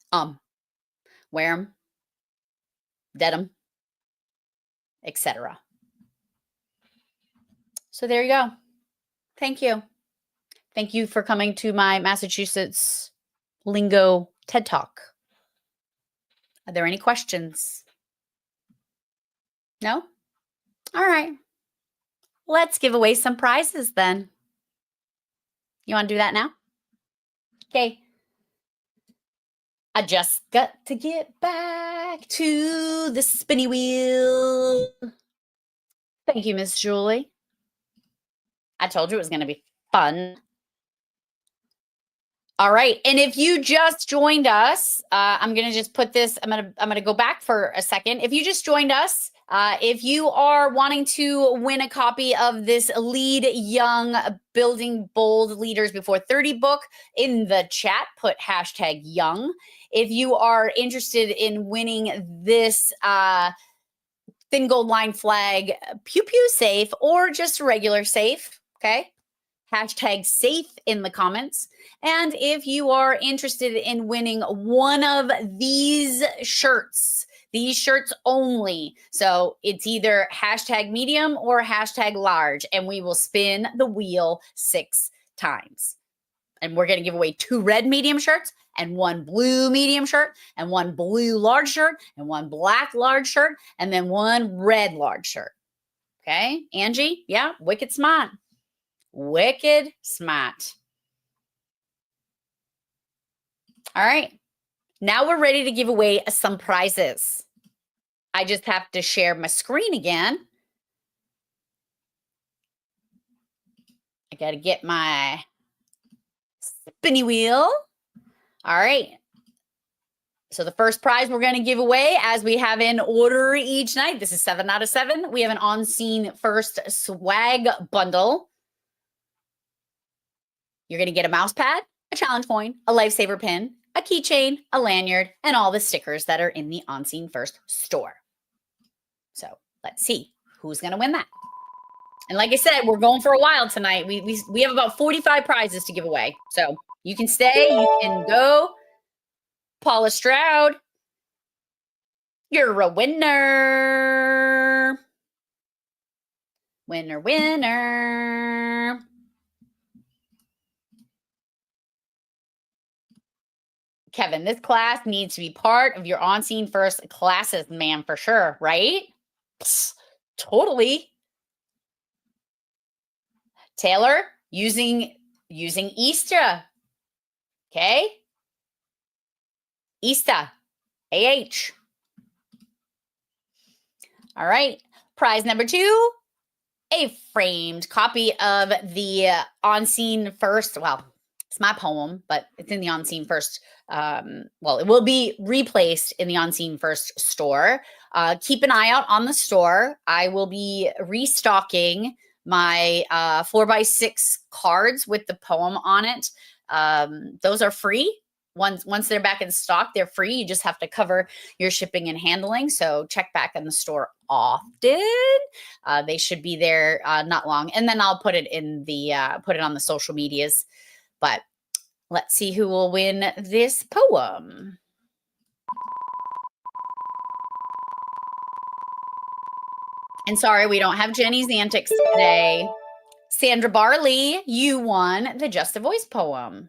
Wareham, Dedham, etc. So there you go. Thank you. Thank you for coming to my Massachusetts Lingo TED Talk. Are there any questions? No? All right. Let's give away some prizes then. You want to do that now? Okay. I just got to get back to the spinny wheel. Thank you, Miss Julie. I told you it was going to be fun. All right. And if you just joined us, I'm going to just put this, I'm going to go back for a second. If you just joined us, if you are wanting to win a copy of this Lead Young Building Bold Leaders Before 30 book, in the chat, put #young. If you are interested in winning this thin gold line flag pew pew safe or just regular safe, okay? #safe in the comments. And if you are interested in winning one of these shirts only, so it's either #medium or #large, and we will spin the wheel 6 times. And we're going to give away 2 red medium shirts and 1 blue medium shirt and 1 blue large shirt and 1 black large shirt and then 1 red large shirt. Okay, Angie? Yeah, wicked smart. Wicked smart. All right. Now we're ready to give away some prizes. I just have to share my screen again. I got to get my spinny wheel. All right. So the first prize we're going to give away, as we have in order each night, this is 7 out of 7. We have an on-scene first swag bundle. You're going to get a mouse pad, a challenge coin, a lifesaver pin, a keychain, a lanyard, and all the stickers that are in the On Scene First store. So let's see who's going to win that. And like I said, we're going for a while tonight. We have about 45 prizes to give away. So you can stay, you can go. Paula Stroud, you're a winner. Winner, winner. Kevin, this class needs to be part of your On Scene First classes, ma'am, for sure, right? Psst, totally. Taylor, using Easter. Okay? Easter. AH. All right. Prize number 2, a framed copy of the On Scene First, well, It's my poem, but it's in the On Scene First. Well, it will be replaced in the On Scene First store. Keep an eye out on the store. I will be restocking my 4x6 cards with the poem on it. Those are free. Once they're back in stock, they're free. You just have to cover your shipping and handling. So check back in the store often. They should be there not long. And then I'll put it in the put it on the social medias. But let's see who will win this poem. And sorry, we don't have Jenny's antics today. Sandra Barley, you won the Just a Voice poem.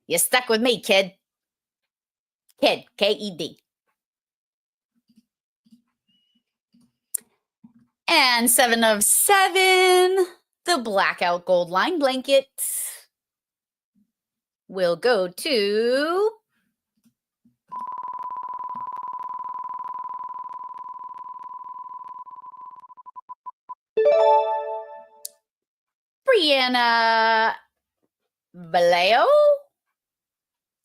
You stuck with me, kid. Kid, K-E-D. And 7 of 7, the Blackout Gold Line blanket will go to Brianna Vallejo.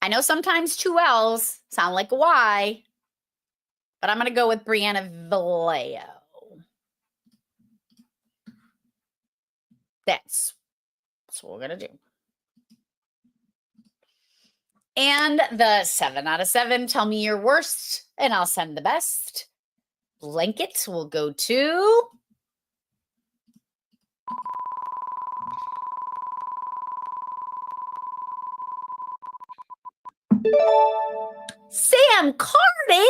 I know sometimes 2 L's sound like a Y, but I'm going to go with Brianna Vallejo. That's what we're going to do. And the 7 out of 7, tell me your worst, and I'll send the best. Blanket will go to Sam Cardin.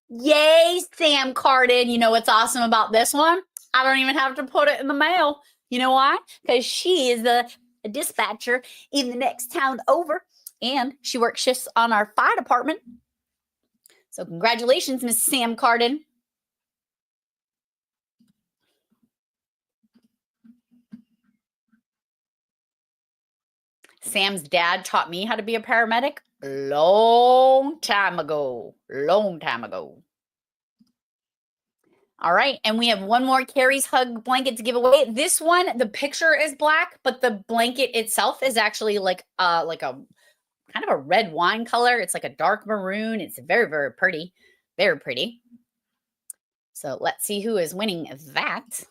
Yay, Sam Cardin. You know what's awesome about this one? I don't even have to put it in the mail. You know why? Because she is a dispatcher in the next town over, and she works shifts on our fire department. So congratulations, Miss Sam Cardin. Sam's dad taught me how to be a paramedic long time ago. All right, and we have one more Carrie's Hug blanket to give away. This one, the picture is black, but the blanket itself is actually like a kind of a red wine color. It's like a dark maroon. It's very, very pretty. Very pretty. So let's see who is winning that.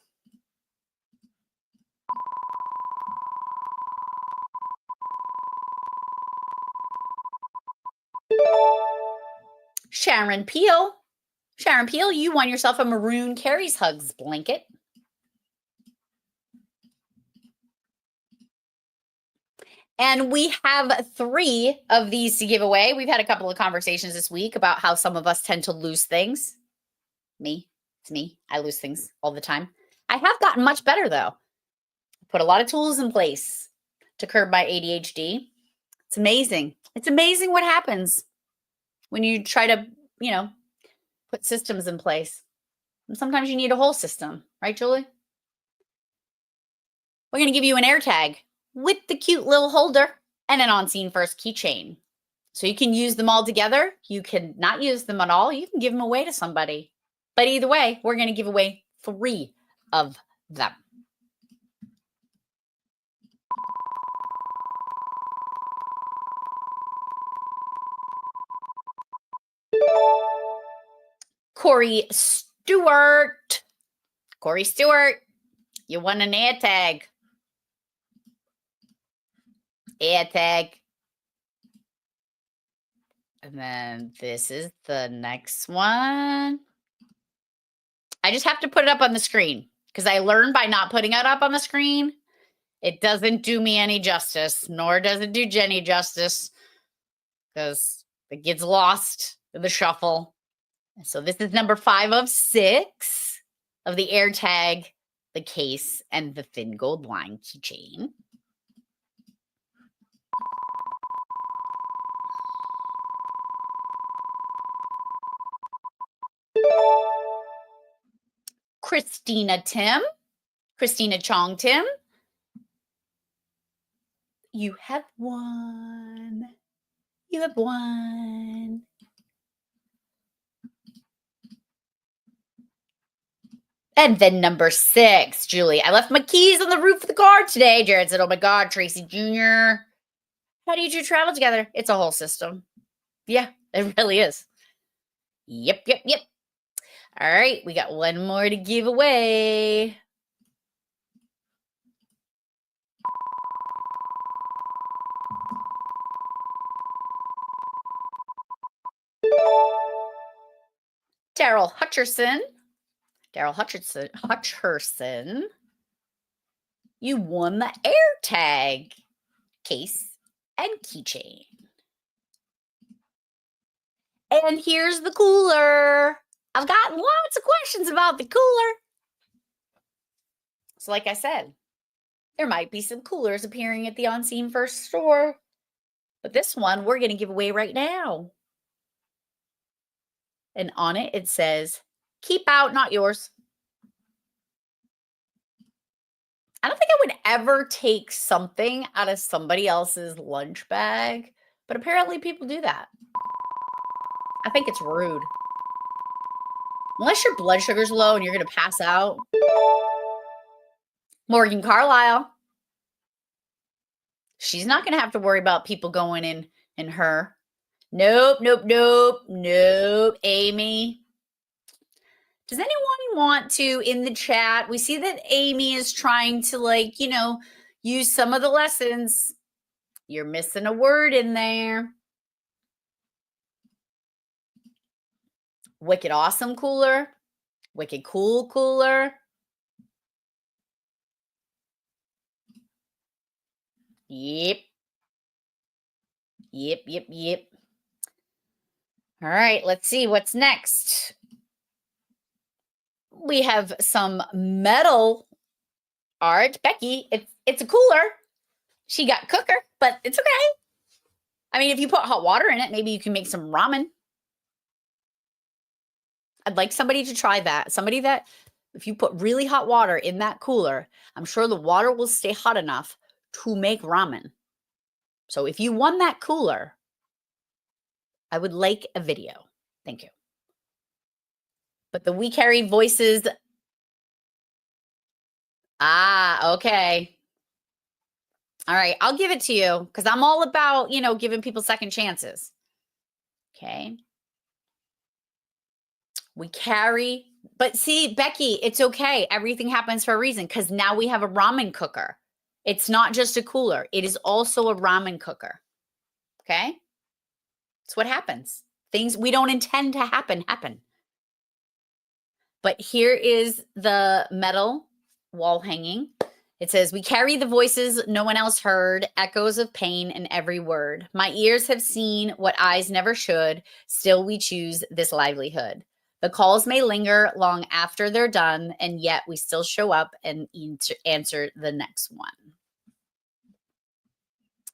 Sharon Peel. Sharon Peel, you won yourself a maroon Carrie's Hugs blanket. And we have 3 of these to give away. We've had a couple of conversations this week about how some of us tend to lose things. It's me. I lose things all the time. I have gotten much better, though. Put a lot of tools in place to curb my ADHD. It's amazing. It's amazing what happens when you try to, put systems in place. And sometimes you need a whole system, right, Julie? We're going to give you an AirTag with the cute little holder and an On Scene First keychain. So you can use them all together. You can not use them at all. You can give them away to somebody. But either way, we're going to give away 3 of them. Corey Stewart. Corey Stewart, you won an AirTag. AirTag. And then this is the next one. I just have to put it up on the screen because I learned by not putting it up on the screen, it doesn't do me any justice, nor does it do Jenny justice because it gets lost in the shuffle. So this is number 5 of 6 of the AirTag, the case, and the thin gold line keychain. Christina Chong Tim, you have won. You have won. And then number 6, Julie. I left my keys on the roof of the car today. Jared said, oh my God, Tracy Jr. How do you two travel together? It's a whole system. Yeah, it really is. Yep. All right, we got one more to give away. Daryl Hutcherson. You won the AirTag case and keychain. And here's the cooler. I've got lots of questions about the cooler. So like I said, there might be some coolers appearing at the On Scene First store. But this one we're going to give away right now. And on it, it says, keep out, not yours. I don't think I would ever take something out of somebody else's lunch bag, but apparently people do that. I think it's rude. Unless your blood sugar's low and you're going to pass out. Morgan Carlisle. She's not going to have to worry about people going in her. Nope. Amy. Does anyone want to, in the chat, we see that Amy is trying to use some of the lessons. You're missing a word in there. Wicked awesome cooler. Wicked cool cooler. Yep. All right, let's see what's next. We have some metal art. Becky, it's a cooler. She got cooker, but it's okay. I mean, if you put hot water in it, maybe you can make some ramen. I'd like somebody to try that. Somebody that, if you put really hot water in that cooler, I'm sure the water will stay hot enough to make ramen. So if you won that cooler, I would like a video. Thank you. But the We Carry Voices. Okay. All right, I'll give it to you because I'm all about, giving people second chances. Okay. We carry, but see, Becky, it's okay. Everything happens for a reason because now we have a ramen cooker. It's not just a cooler. It is also a ramen cooker. Okay. It's what happens. Things we don't intend to happen. But here is the metal wall hanging. It says, we carry the voices no one else heard, echoes of pain in every word. My ears have seen what eyes never should. Still we choose this livelihood. The calls may linger long after they're done, and yet we still show up and answer the next one.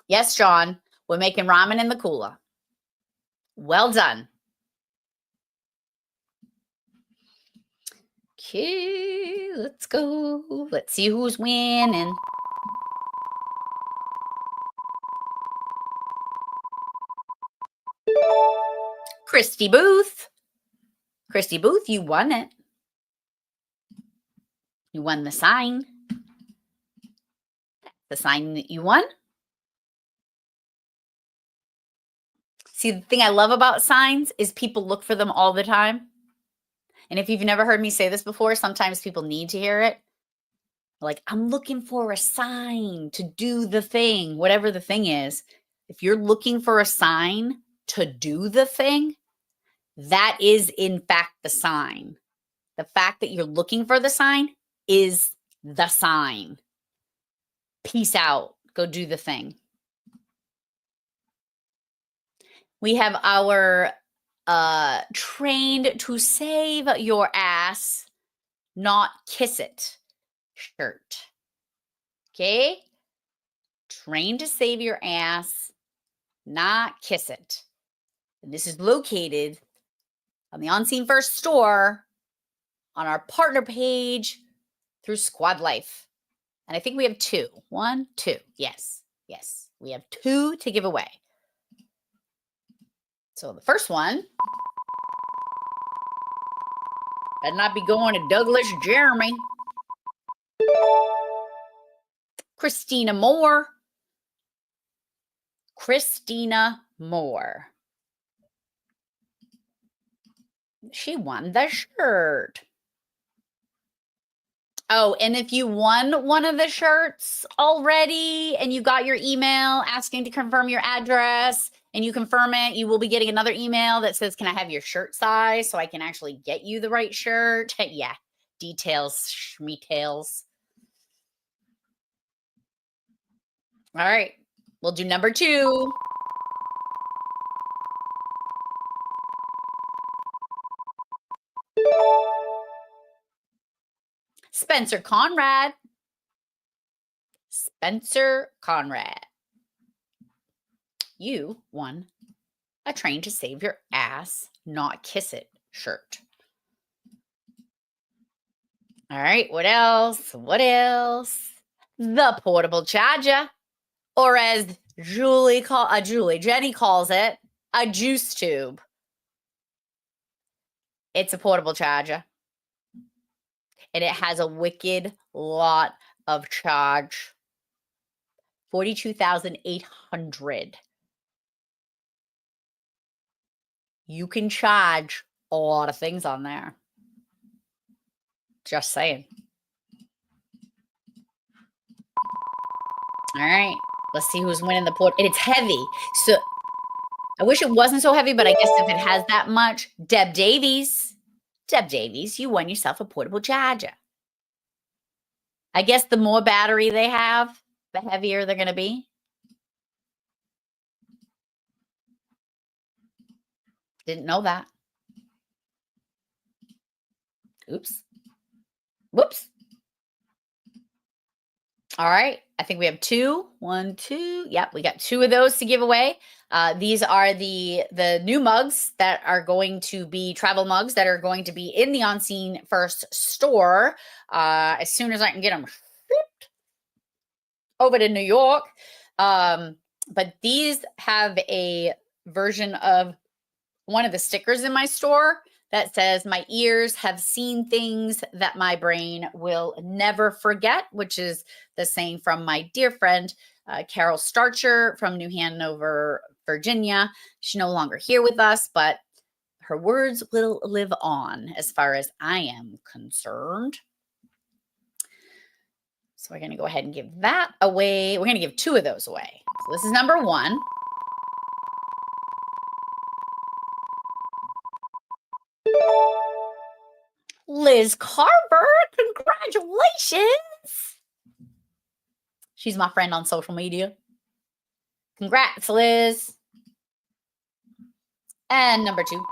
Yes, John, we're making ramen in the cooler. Well done. Okay, let's go. Let's see who's winning. Christy Booth. Christy Booth, you won it. You won the sign. The sign that you won. See, the thing I love about signs is people look for them all the time. And if you've never heard me say this before, sometimes people need to hear it. Like, I'm looking for a sign to do the thing, whatever the thing is. If you're looking for a sign to do the thing, that is, in fact, the sign. The fact that you're looking for the sign is the sign. Peace out. Go do the thing. We have our trained to save your ass, not kiss it shirt. Okay? Trained to save your ass, not kiss it. And this is located on the On Scene First store on our partner page through Squad Life. And I think we have 2. 1, 2. Yes. We have 2 to give away. So the first one Better not be going to Douglas Jeremy. Christina Moore. Christina Moore. She won the shirt. Oh, and if you won one of the shirts already and you got your email asking to confirm your address and you confirm it, you will be getting another email that says, can I have your shirt size so I can actually get you the right shirt? Yeah, details, schmeetails. All right, we'll do number 2. Spencer Conrad. Spencer Conrad. You won a Train to Save Your Ass, Not Kiss It shirt. All right, what else? What else? The portable charger, or as Jenny calls it, a juice tube. It's a portable charger. And it has a wicked lot of charge. 42,800. You can charge a lot of things on there. Just saying. All right, let's see who's winning the port. And it's heavy. So I wish it wasn't so heavy, but I guess if it has that much, Deb Davies. Deb Davies, you won yourself a portable charger. I guess the more battery they have, the heavier they're going to be. Didn't know that. Oops. Whoops. All right. I think we have 2. 1, 2. Yep, we got 2 of those to give away. These are the new mugs that are going to be travel mugs that are going to be in the On Scene First store as soon as I can get them shipped over to New York. But these have a version of one of the stickers in my store that says, my ears have seen things that my brain will never forget, which is the saying from my dear friend, Carol Starcher from New Hanover, Virginia. She's no longer here with us, but her words will live on as far as I am concerned. So we're going to go ahead and give that away. We're going to give 2 of those away. So this is number 1. Liz Carver, congratulations. She's my friend on social media. Congrats, Liz. And number 2.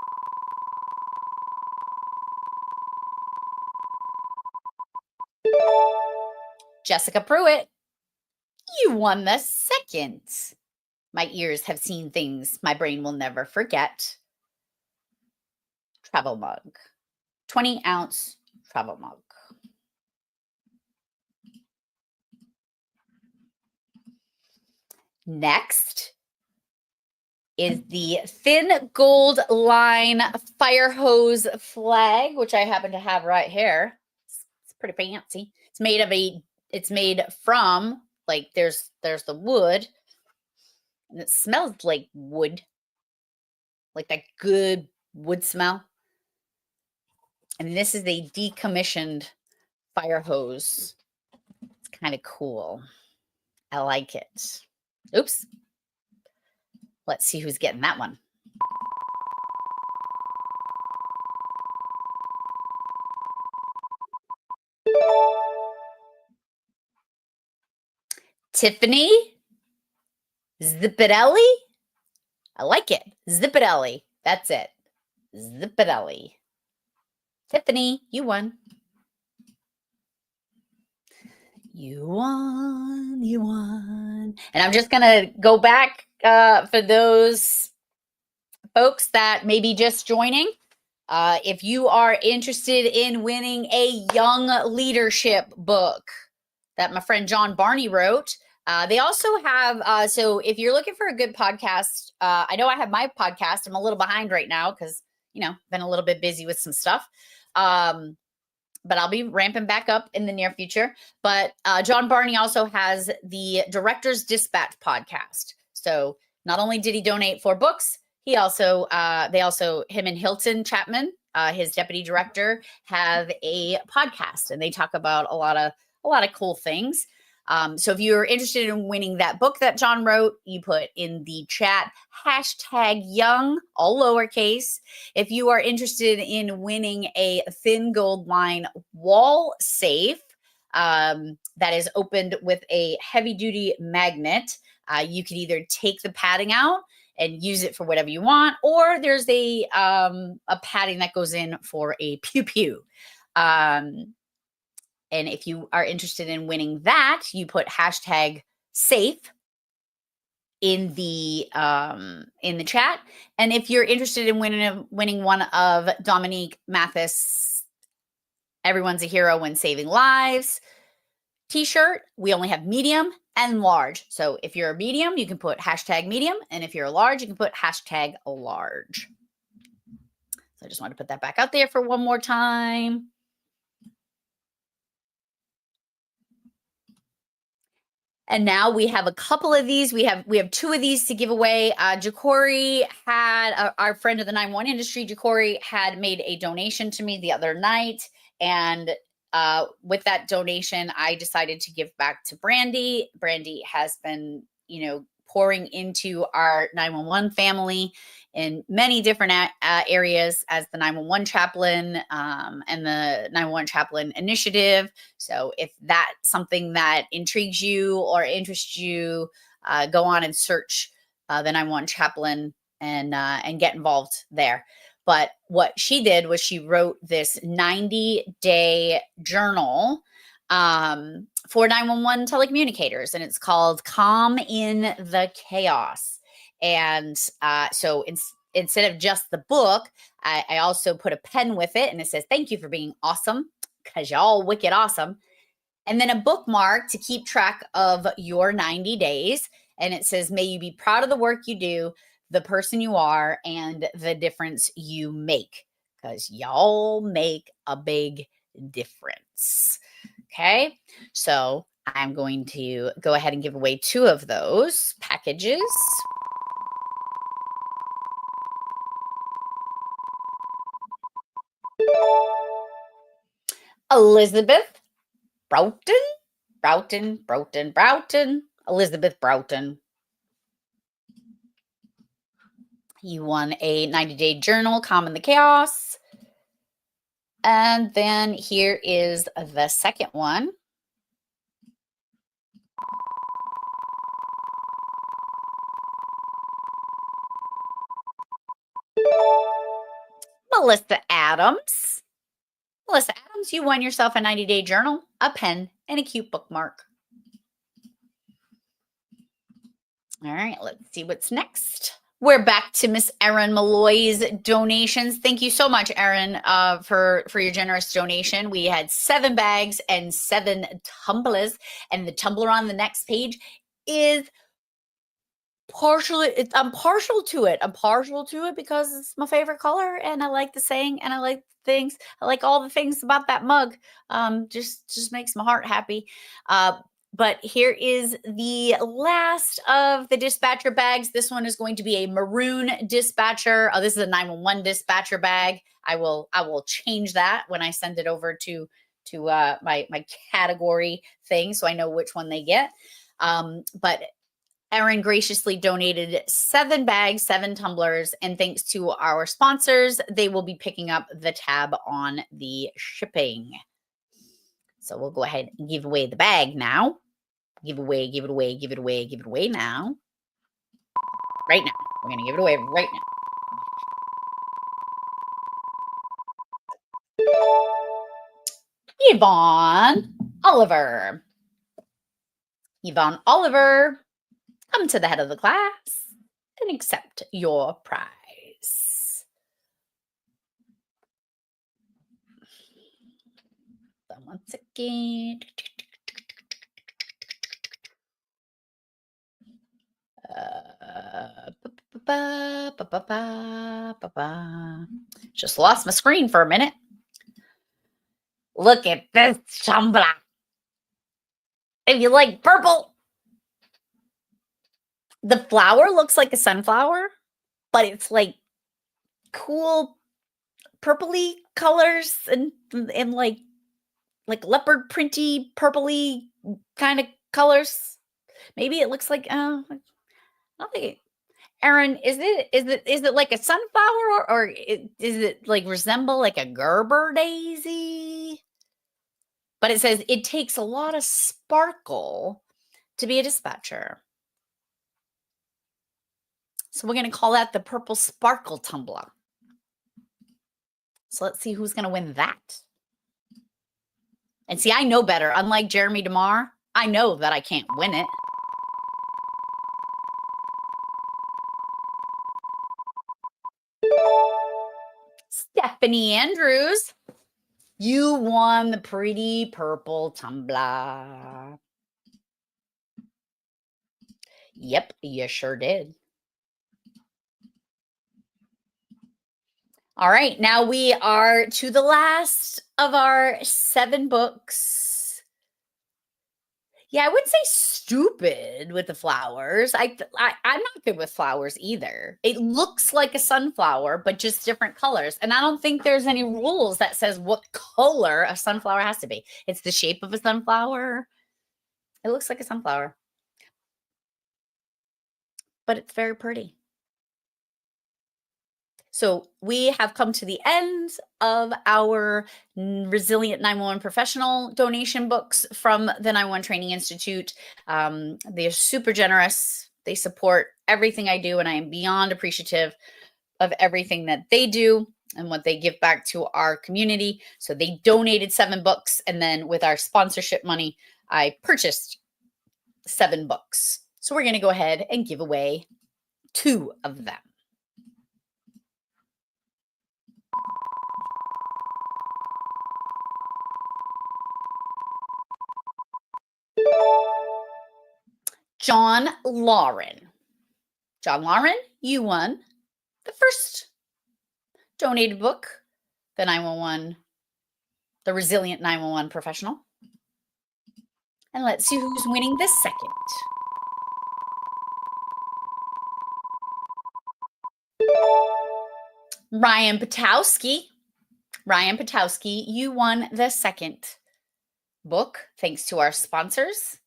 Jessica Pruitt, you won the second. My ears have seen things my brain will never forget. Travel mug. 20-ounce travel mug. Next is the thin gold line fire hose flag, which I happen to have right here. It's pretty fancy. It's made from, like, there's the wood, and it smells like wood, like that good wood smell. And this is a decommissioned fire hose. It's kind of cool. I like it. Oops. Let's see who's getting that one. Tiffany Zipidelli. I like it. Zipidelli. That's it. Zipidelli. Tiffany, you won. You won. You won. And I'm just going to go back for those folks that may be just joining. If you are interested in winning a young leadership book that my friend John Barney wrote, they also have, so if you're looking for a good podcast, I know I have my podcast. I'm a little behind right now because, you know, been a little bit busy with some stuff. But I'll be ramping back up in the near future. But John Barney also has the Director's Dispatch podcast. So not only did he donate 4 books, he also him and Hilton Chapman, his deputy director, have a podcast, and they talk about a lot of cool things. So if you're interested in winning that book that John wrote, you put in the chat #young, all lowercase. If you are interested in winning a thin gold line wall safe that is opened with a heavy duty magnet, you could either take the padding out and use it for whatever you want, or there's a padding that goes in for a pew pew. And if you are interested in winning that, you put #safe in the chat. And if you're interested in winning one of Dominique Mathis, Everyone's a Hero When Saving Lives t-shirt, we only have medium and large. So if you're a medium, you can put #medium. And if you're a large, you can put #large. So I just want to put that back out there for one more time. And now we have a couple of these. We have 2 of these to give away. Ja'Cory had, our friend of the 911 industry, Ja'Cory, had made a donation to me the other night. And with that donation, I decided to give back to Brandy. Brandy has been, pouring into our 911 family in many different areas as the 911 chaplain and the 911 chaplain initiative. So if that's something that intrigues you or interests you, go on and search the 911 chaplain and get involved there. But what she did was she wrote this 90-day journal for 911 telecommunicators, and it's called Calm in the Chaos. And so instead of just the book, I also put a pen with it, and it says, "Thank you for being awesome," because y'all wicked awesome. And then a bookmark to keep track of your 90 days. And it says, "May you be proud of the work you do, the person you are, and the difference you make," because y'all make a big difference. Okay, so I'm going to go ahead and give away 2 of those packages. Elizabeth Broughton, Elizabeth Broughton. You won a 90-day journal, Calm in the Chaos. And then here is the second one. Melissa Adams. Melissa Adams, you won yourself a 90-day journal, a pen, and a cute bookmark. All right, let's see what's next. We're back to Miss Erin Malloy's donations. Thank you so much, Erin, for your generous donation. We had 7 bags and 7 tumblers, and the tumbler on the next page is I'm partial to it. I'm partial to it because it's my favorite color, and I like the saying, and I like things. I like all the things about that mug. Just makes my heart happy. But here is the last of the dispatcher bags. This one is going to be a maroon dispatcher. This is a 911 dispatcher bag. I will change that when I send it over to my category thing, so I know which one they get. But Erin graciously donated 7 bags, 7 tumblers, and thanks to our sponsors, they will be picking up the tab on the shipping. So we'll go ahead and give away the bag now. Give it away now. Right now. We're going to give it away right now. Yvonne Oliver, come to the head of the class and accept your prize. One second. Just lost my screen for a minute. Look at this tumbler. If you like purple, the flower looks like a sunflower, but it's like cool purpley colors and like leopard printy purpley kind of colors. Maybe it looks like I don't think Aaron, is it like a sunflower or is it like resemble like a Gerber daisy? But it says it takes a lot of sparkle to be a dispatcher. So we're going to call that the purple sparkle tumbler. So let's see who's going to win that. And see, I know better. Unlike Jeremy DeMar, I know that I can't win it. Stephanie Andrews, you won the pretty purple tumbler. Yep, you sure did. All right, now we are to the last of our 7 books. Yeah, I wouldn't say stupid with the flowers. I'm not good with flowers either. It looks like a sunflower, but just different colors. And I don't think there's any rules that says what color a sunflower has to be. It's the shape of a sunflower. It looks like a sunflower, but it's very pretty. So we have come to the end of our Resilient 911 Professional donation books from the 911 Training Institute. They're super generous. They support everything I do, and I am beyond appreciative of everything that they do and what they give back to our community. So they donated 7 books, and then with our sponsorship money, I purchased 7 books. So we're going to go ahead and give away 2 of them. John Lauren. John Lauren, you won the first donated book, the 911, the Resilient 911 Professional. And let's see who's winning the second. Ryan Patowski. Ryan Patowski, you won the second book, thanks to our sponsors,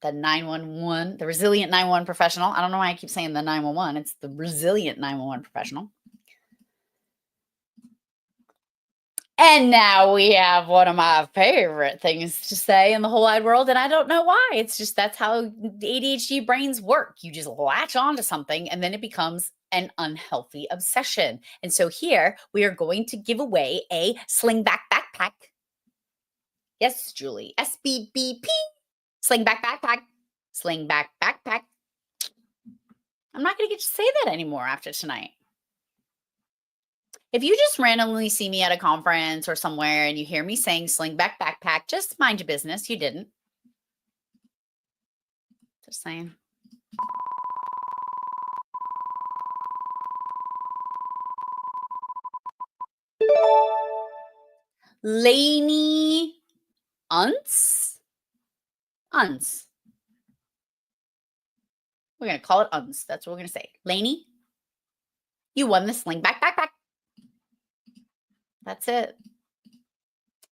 the 911, the Resilient 911 Professional. I don't know why I keep saying the 911. It's the Resilient 911 Professional. And now we have one of my favorite things to say in the whole wide world, and I don't know why. It's just that's how ADHD brains work. You just latch onto something, and then it becomes an unhealthy obsession. And so here we are going to give away a slingback backpack. Yes, Julie. SBBP. Slingback backpack. Slingback backpack. I'm not going to get to say that anymore after tonight. If you just randomly see me at a conference or somewhere and you hear me saying slingback backpack, just mind your business. You didn't. Just saying. Lainey Unce? Unce. We're going to call it Unce. That's what we're going to say. Lainey, you won the slingback backpack. That's it.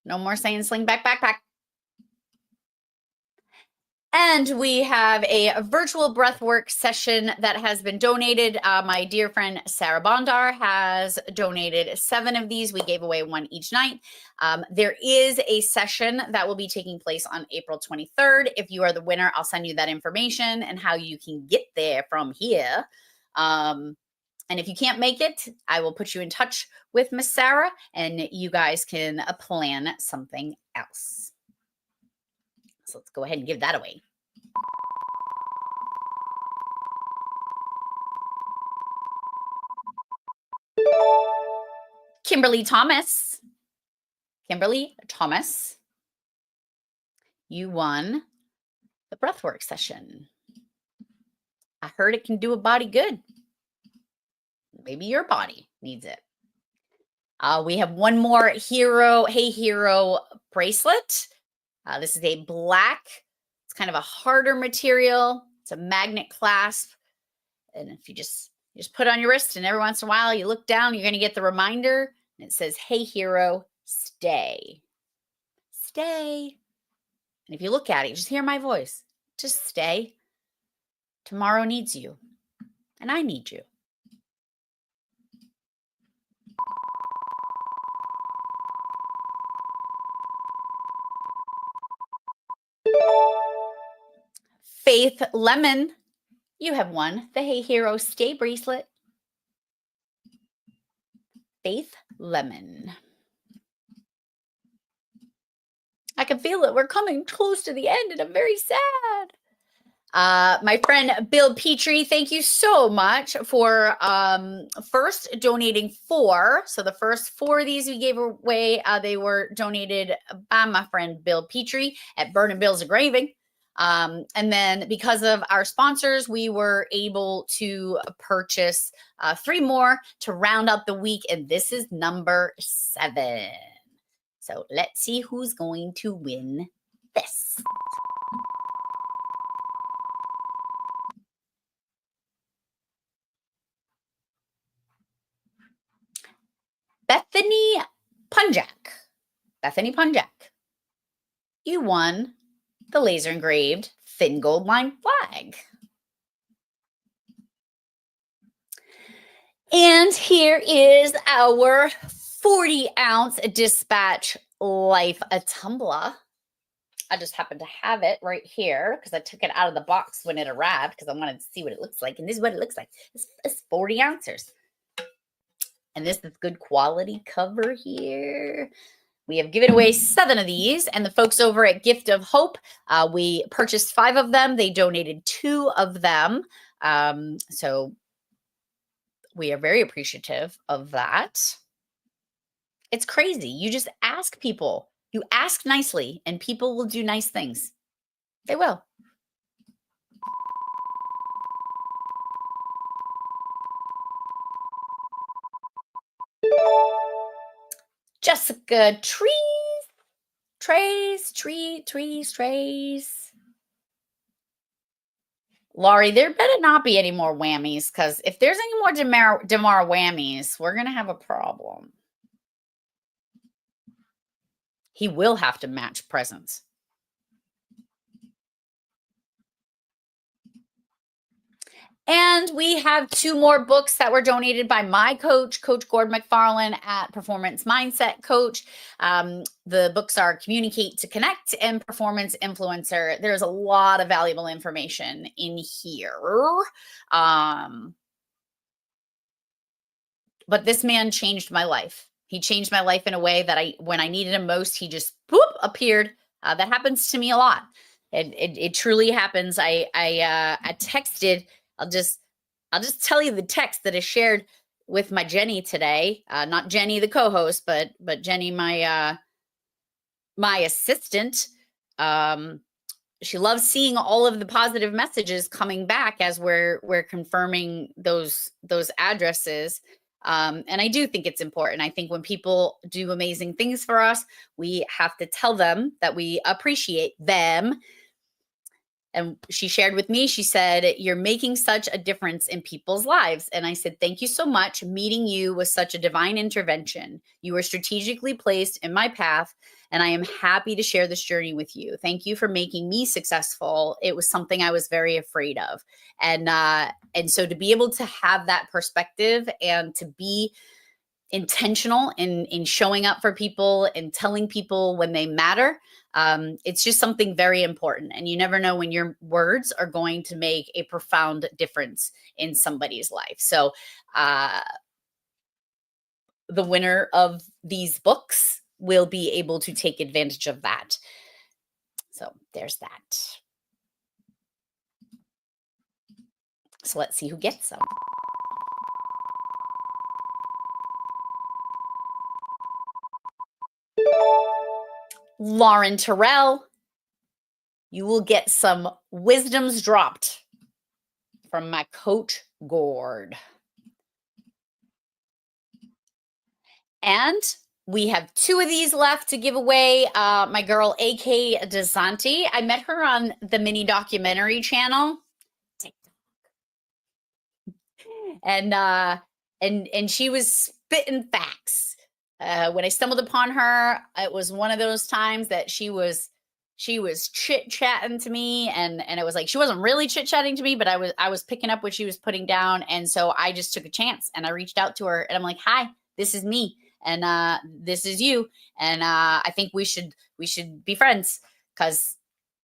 No more saying slingback backpack. And we have a virtual breathwork session that has been donated. My dear friend Sarah Bondar has donated 7 of these. We gave away 1 each night. There is a session that will be taking place on April 23rd. If you are the winner, I'll send you that information and how you can get there from here. And if you can't make it, I will put you in touch with Miss Sarah and you guys can plan something else. So let's go ahead and give that away. Kimberly Thomas. Kimberly Thomas, you won the breathwork session. I heard it can do a body good. Maybe your body needs it. We have one more hero, Hey Hero bracelet. This is a black, it's kind of a harder material. It's a magnet clasp. And if you just put it on your wrist, and every once in a while you look down, you're going to get the reminder, and it says, "Hey, hero, stay. Stay." And if you look at it, just hear my voice. Just stay. Tomorrow needs you, and I need you. Faith Lemon, you have won the Hey Hero Stay bracelet. Faith Lemon. I can feel it. We're coming close to the end, and I'm very sad. My friend Bill Petrie, thank you so much for first donating 4. So the first 4 of these we gave away, they were donated by my friend Bill Petrie at Burnin Bill's Engraving. And then because of our sponsors, we were able to purchase 3 more to round out the week. And this is number 7. So let's see who's going to win this. Bethany Punjak. Bethany Punjak. You won the laser engraved thin gold line flag. And here is our 40-ounce Dispatch Life tumbler. I just happen to have it right here because I took it out of the box when it arrived because I wanted to see what it looks like. And this is what it looks like. It's 40 ounces. And this is good quality cover here. We have given away 7 of these, and the folks over at Gift of Hope, we purchased 5 of them. They donated 2 of them. So we are very appreciative of that. It's crazy. You just ask people. You ask nicely, and people will do nice things. They will. Jessica Trays. Laurie, there better not be any more whammies, because if there's any more Demar whammies, we're going to have a problem. He will have to match presents. And we have 2 more books that were donated by my coach, Coach Gord McFarlane at Performance Mindset Coach. The books are Communicate to Connect and Performance Influencer. There's a lot of valuable information in here. But this man changed my life. He changed my life in a way that when I needed him most, he just appeared. That happens to me a lot. It truly happens. I texted. I'll just tell you the text that I shared with my Jenny today. Not Jenny, the co-host, but Jenny, my assistant. She loves seeing all of the positive messages coming back as we're confirming those addresses. And I do think it's important. I think when people do amazing things for us, we have to tell them that we appreciate them. And she shared with me, she said, "You're making such a difference in people's lives." And I said, "Thank you so much. Meeting you was such a divine intervention. You were strategically placed in my path, and I am happy to share this journey with you. Thank you for making me successful. It was something I was very afraid of." And so to be able to have that perspective and to be intentional in showing up for people and telling people when they matter, it's just something very important. And you never know when your words are going to make a profound difference in somebody's life. So the winner of these books will be able to take advantage of that. So there's that. So let's see who gets them. Lauren Terrell, you will get some wisdoms dropped from my coach, Gord. And We have 2 of these left to give away. My girl, AK Dozanti. I met her on the mini documentary channel. And she was spitting facts. When I stumbled upon her, it was one of those times that she was chit-chatting to me, and it was like she wasn't really chit-chatting to me, but I was picking up what she was putting down, and so I just took a chance and I reached out to her and I'm like, "Hi, this is me, and this is you, and I think we should be friends because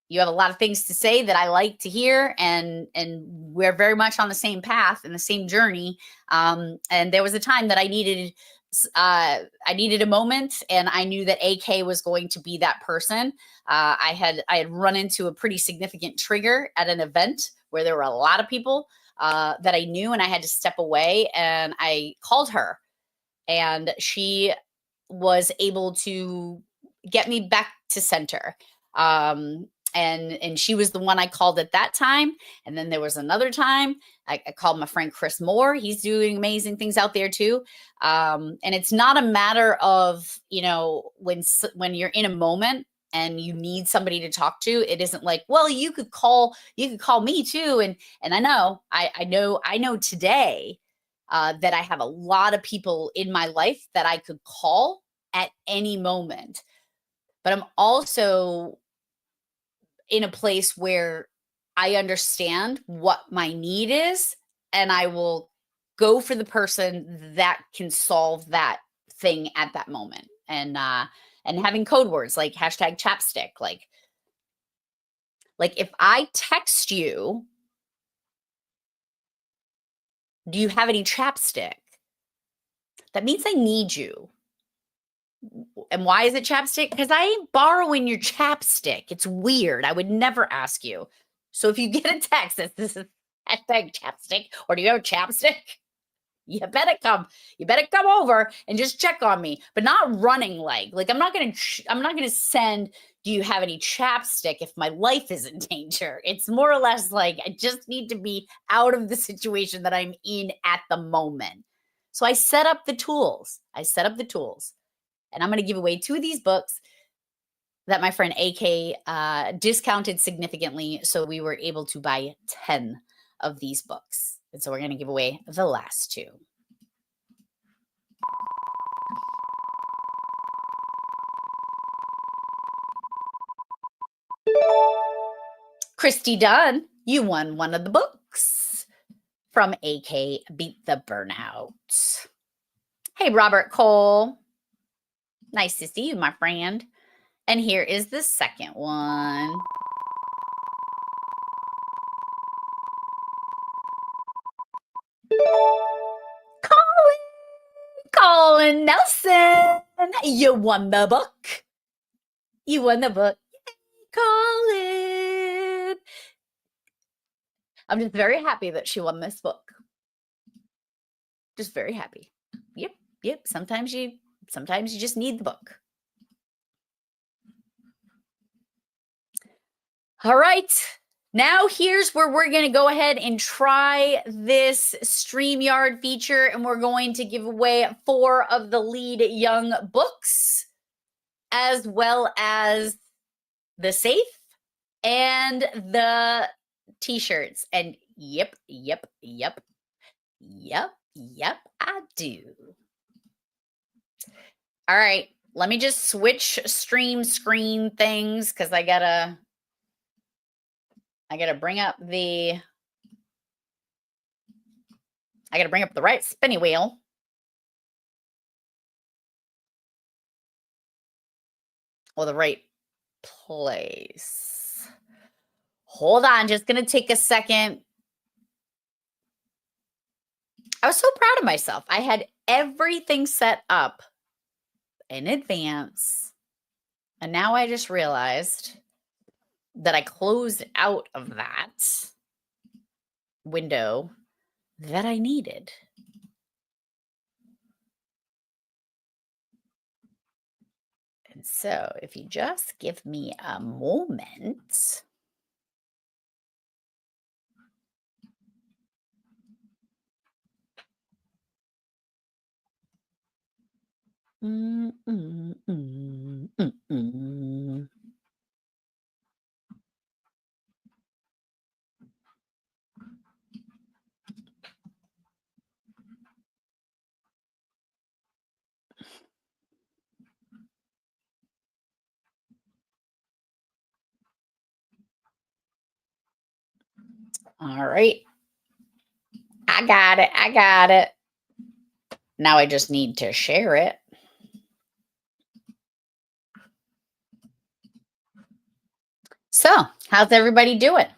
you have a lot of things to say that I like to hear, and we're very much on the same path and the same journey." And there was a time that I needed a moment, and I knew that AK was going to be that person. I had run into a pretty significant trigger at an event where there were a lot of people that I knew, and I had to step away. And I called her, and she was able to get me back to center. And she was the one I called at that time. And then there was another time I called my friend Chris Moore. He's doing amazing things out there too. And it's not a matter of, when you're in a moment and you need somebody to talk to, it isn't like, well, you could call me too. And I know today that I have a lot of people in my life that I could call at any moment. But I'm also in a place where I understand what my need is, and I will go for the person that can solve that thing at that moment. And having code words like #chapstick, like if I text you, "Do you have any chapstick?" That means I need you. And why is it chapstick? Because I ain't borrowing your chapstick. It's weird. I would never ask you. So if you get a text that this is #chapstick, or do you have a chapstick? You better come over and just check on me, but not running like I'm not gonna send, "Do you have any chapstick?" if my life is in danger. It's more or less like I just need to be out of the situation that I'm in at the moment. So I set up the tools. And I'm going to give away 2 of these books that my friend AK discounted significantly. So we were able to buy 10 of these books. And so we're going to give away the last 2. Christy Dunn, you won one of the books from AK Beat the Burnout. Hey, Robert Cole. Nice to see you, my friend. And here is the second one. Colin Nelson, you won the book. You won the book. Colin. I'm just very happy that she won this book. Just very happy. Yep. Sometimes you just need the book. All right. Now here's where we're going to go ahead and try this StreamYard feature, and we're going to give away 4 of the Lead Young books, as well as the safe and the t-shirts. And yep, I do. All right, let me just switch stream screen things because I gotta bring up the right spinny wheel. Or the right place. Hold on, just gonna take a second. I was so proud of myself. I had everything set up in advance, and now I just realized that I closed out of that window that I needed. And so if you just give me a moment. Mm, mm, mm, mm, mm. All right. I got it. I got it. Now I just need to share it. So, how's everybody doing?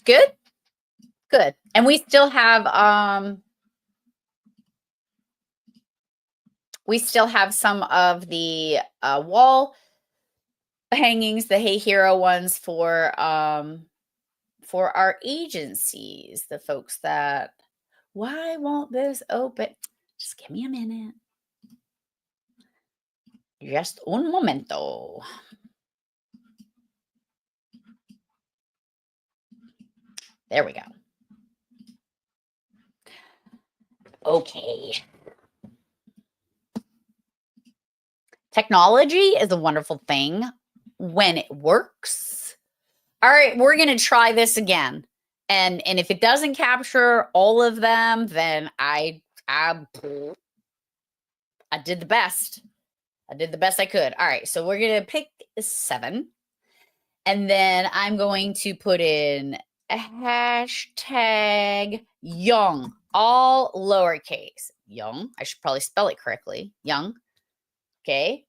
Good? Good. And we still have some of the wall hangings, the Hey Hero ones for our agencies, the folks that why won't this open? Just give me a minute. Just un momento. There we go. Okay. Technology is a wonderful thing when it works. All right, we're going to try this again. And if it doesn't capture all of them, then I did the best. I did the best I could. All right, so we're going to pick 7. And then I'm going to put in a hashtag young, all lowercase. Young. I should probably spell it correctly. Young. Okay.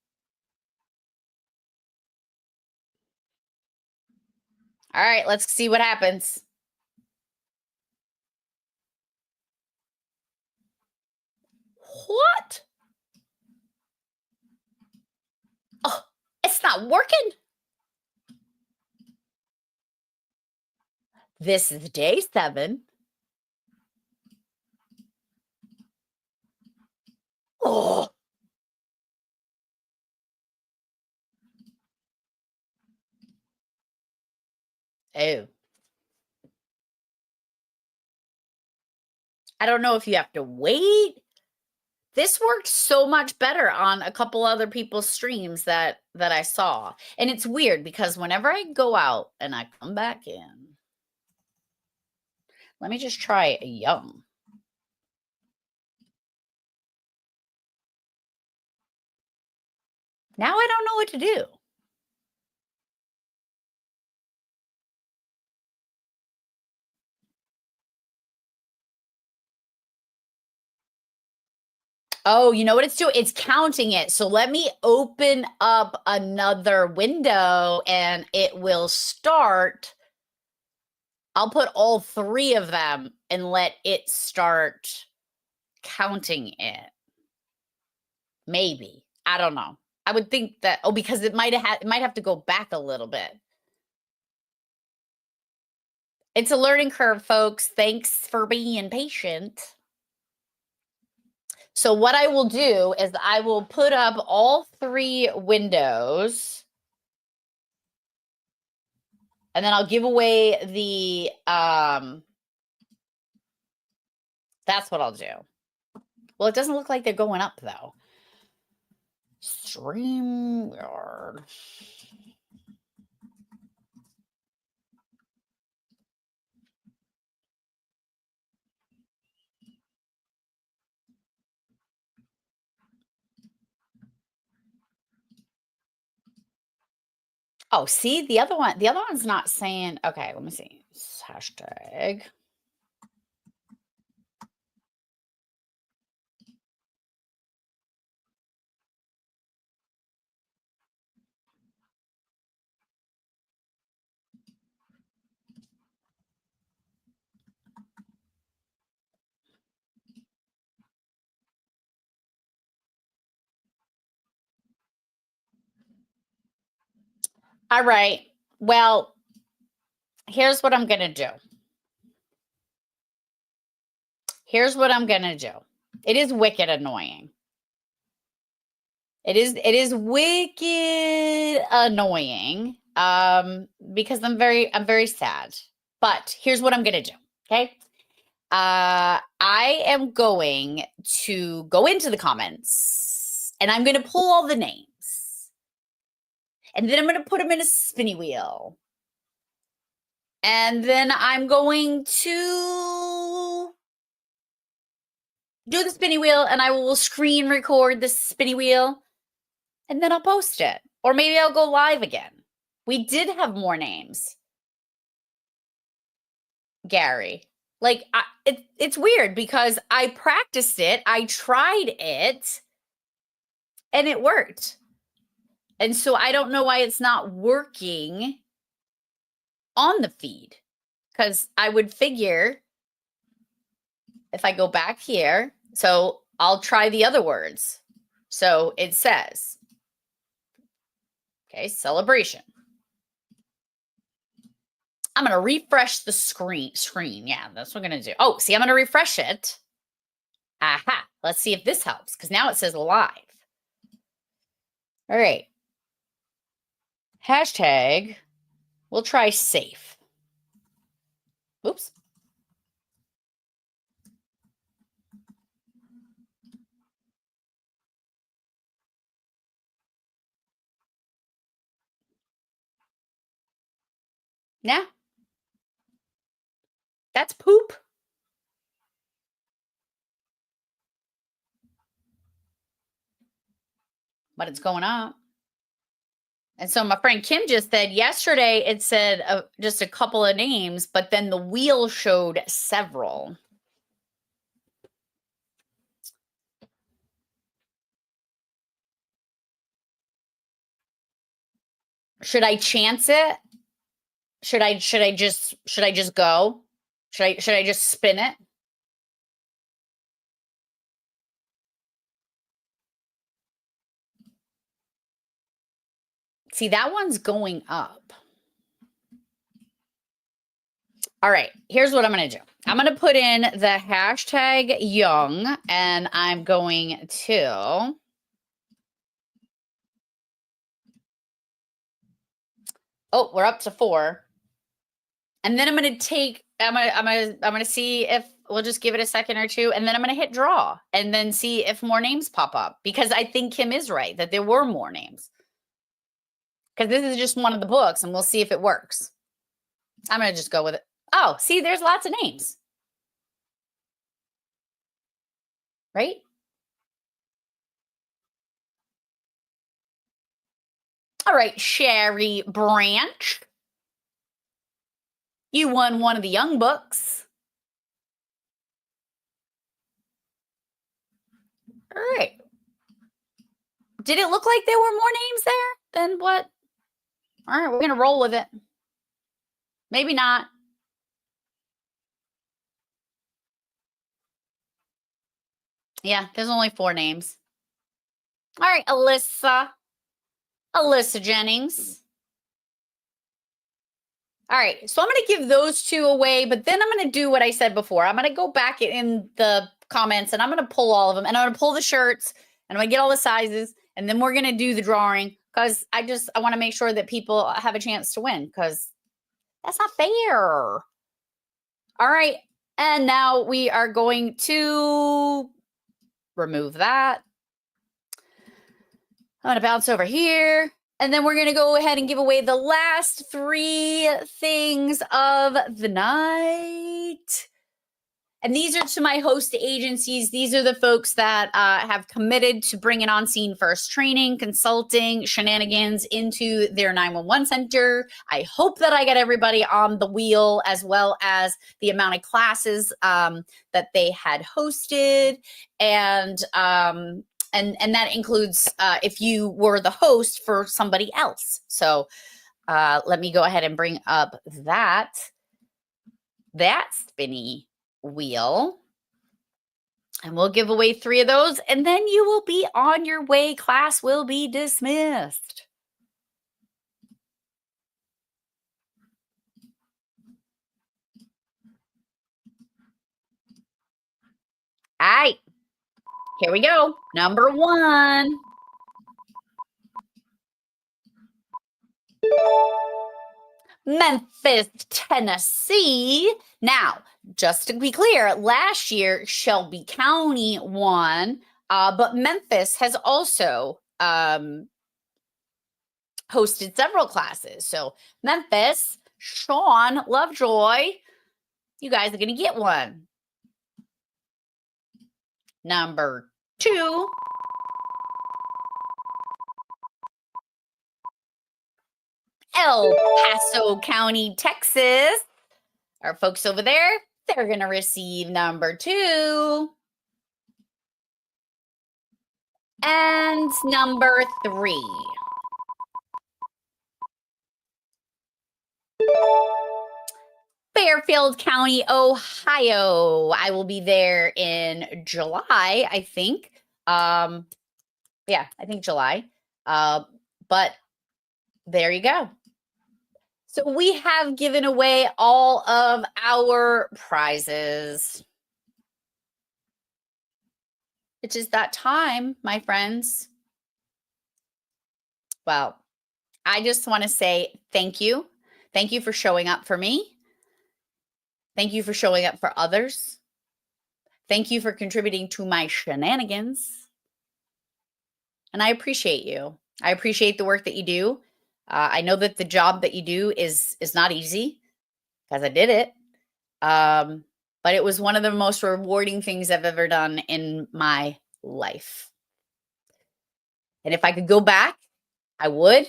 All right, let's see what happens. What? Oh, it's not working. This is day 7. Oh. Oh. I don't know if you have to wait. This worked so much better on a couple other people's streams that I saw. And it's weird because whenever I go out and I come back in, let me just try a young. Now I don't know what to do. Oh, you know what it's doing? It's counting it. So let me open up another window and it will start. I'll put all 3 of them and let it start counting it. Maybe. I don't know. I would think that, because it might have to go back a little bit. It's a learning curve, folks. Thanks for being patient. So what I will do is I will put up all 3 windows. And then I'll give away the, that's what I'll do. Well, it doesn't look like they're going up though. StreamYard. Oh, see, the other one's not saying, okay, let me see. Hashtag. All right. Well, here's what I'm going to do. Here's what I'm going to do. It is wicked annoying. It is wicked annoying because I'm very sad. But here's what I'm going to do, okay? I am going to go into the comments and I'm going to pull all the names. And then I'm going to put them in a spinny wheel. And then I'm going to do the spinny wheel and I will screen record the spinny wheel and then I'll post it. Or maybe I'll go live again. We did have more names. Gary. Like, it's weird because I practiced it, I tried it, and it worked. And so I don't know why it's not working on the feed. Because I would figure if I go back here, so I'll try the other words. So it says, okay, celebration. I'm going to refresh the screen. Yeah, that's what I'm going to do. Oh, see, I'm going to refresh it. Aha. Let's see if this helps because now it says live. All right. Hashtag, we'll try safe. Oops. Now, that's poop. But it's going up. And so my friend Kim just said yesterday it said just a couple of names, but then the wheel showed several. Should I chance it? Should I just go? Should I just spin it? See, that one's going up. All right, here's what I'm going to do. I'm going to put in the hashtag young, and I'm going to oh, we're up to 4. And then I'm going to take I'm going to see if we'll just give it a second or two, and then I'm going to hit draw and then see if more names pop up because I think Kim is right that there were more names. Because this is just one of the books, and we'll see if it works. I'm going to just go with it. Oh, see, there's lots of names. Right? All right, Sherry Branch. You won one of the young books. All right. Did it look like there were more names there than what? All right, we're going to roll with it. Maybe not. Yeah, there's only 4 names. All right, Alyssa Jennings. All right, so I'm going to give those 2 away, but then I'm going to do what I said before. I'm going to go back in the comments, and I'm going to pull all of them, and I'm going to pull the shirts, and I'm going to get all the sizes, and then we're going to do the drawing because I want to make sure that people have a chance to win because that's not fair. All right, and now we are going to remove that. I'm going to bounce over here. And then we're going to go ahead and give away the last 3 things of the night. And these are to my host agencies. These are the folks that have committed to bringing on scene first training, consulting, shenanigans into their 911 center. I hope that I get everybody on the wheel as well as the amount of classes that they had hosted. And that includes if you were the host for somebody else. So let me go ahead and bring up that spinny wheel. And we'll give away 3 of those. And then you will be on your way. Class will be dismissed. All right. Here we go. Number 1. Memphis, Tennessee. Now, just to be clear, last year Shelby County won, but Memphis has also hosted several classes. So Memphis, Sean Lovejoy, you guys are going to get one. Number 2. El Paso County, Texas. Our folks over there, they're going to receive number 2. And number 3. Fairfield County, Ohio. I will be there in July, I think. Yeah, I think July. But there you go. So we have given away all of our prizes. It is that time, my friends. Well, I just want to say thank you. Thank you for showing up for me. Thank you for showing up for others. Thank you for contributing to my shenanigans. And I appreciate you. I appreciate the work that you do. I know that the job that you do is not easy, because I did it. But it was one of the most rewarding things I've ever done in my life. And if I could go back, I would,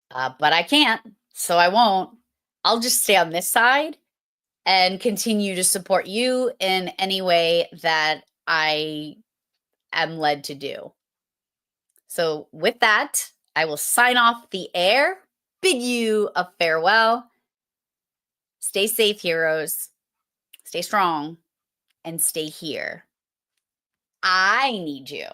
but I can't, so I won't. I'll just stay on this side and continue to support you in any way that I am led to do. So with that, I will sign off the air, bid you a farewell. Stay safe, heroes. Stay strong and stay here. I need you.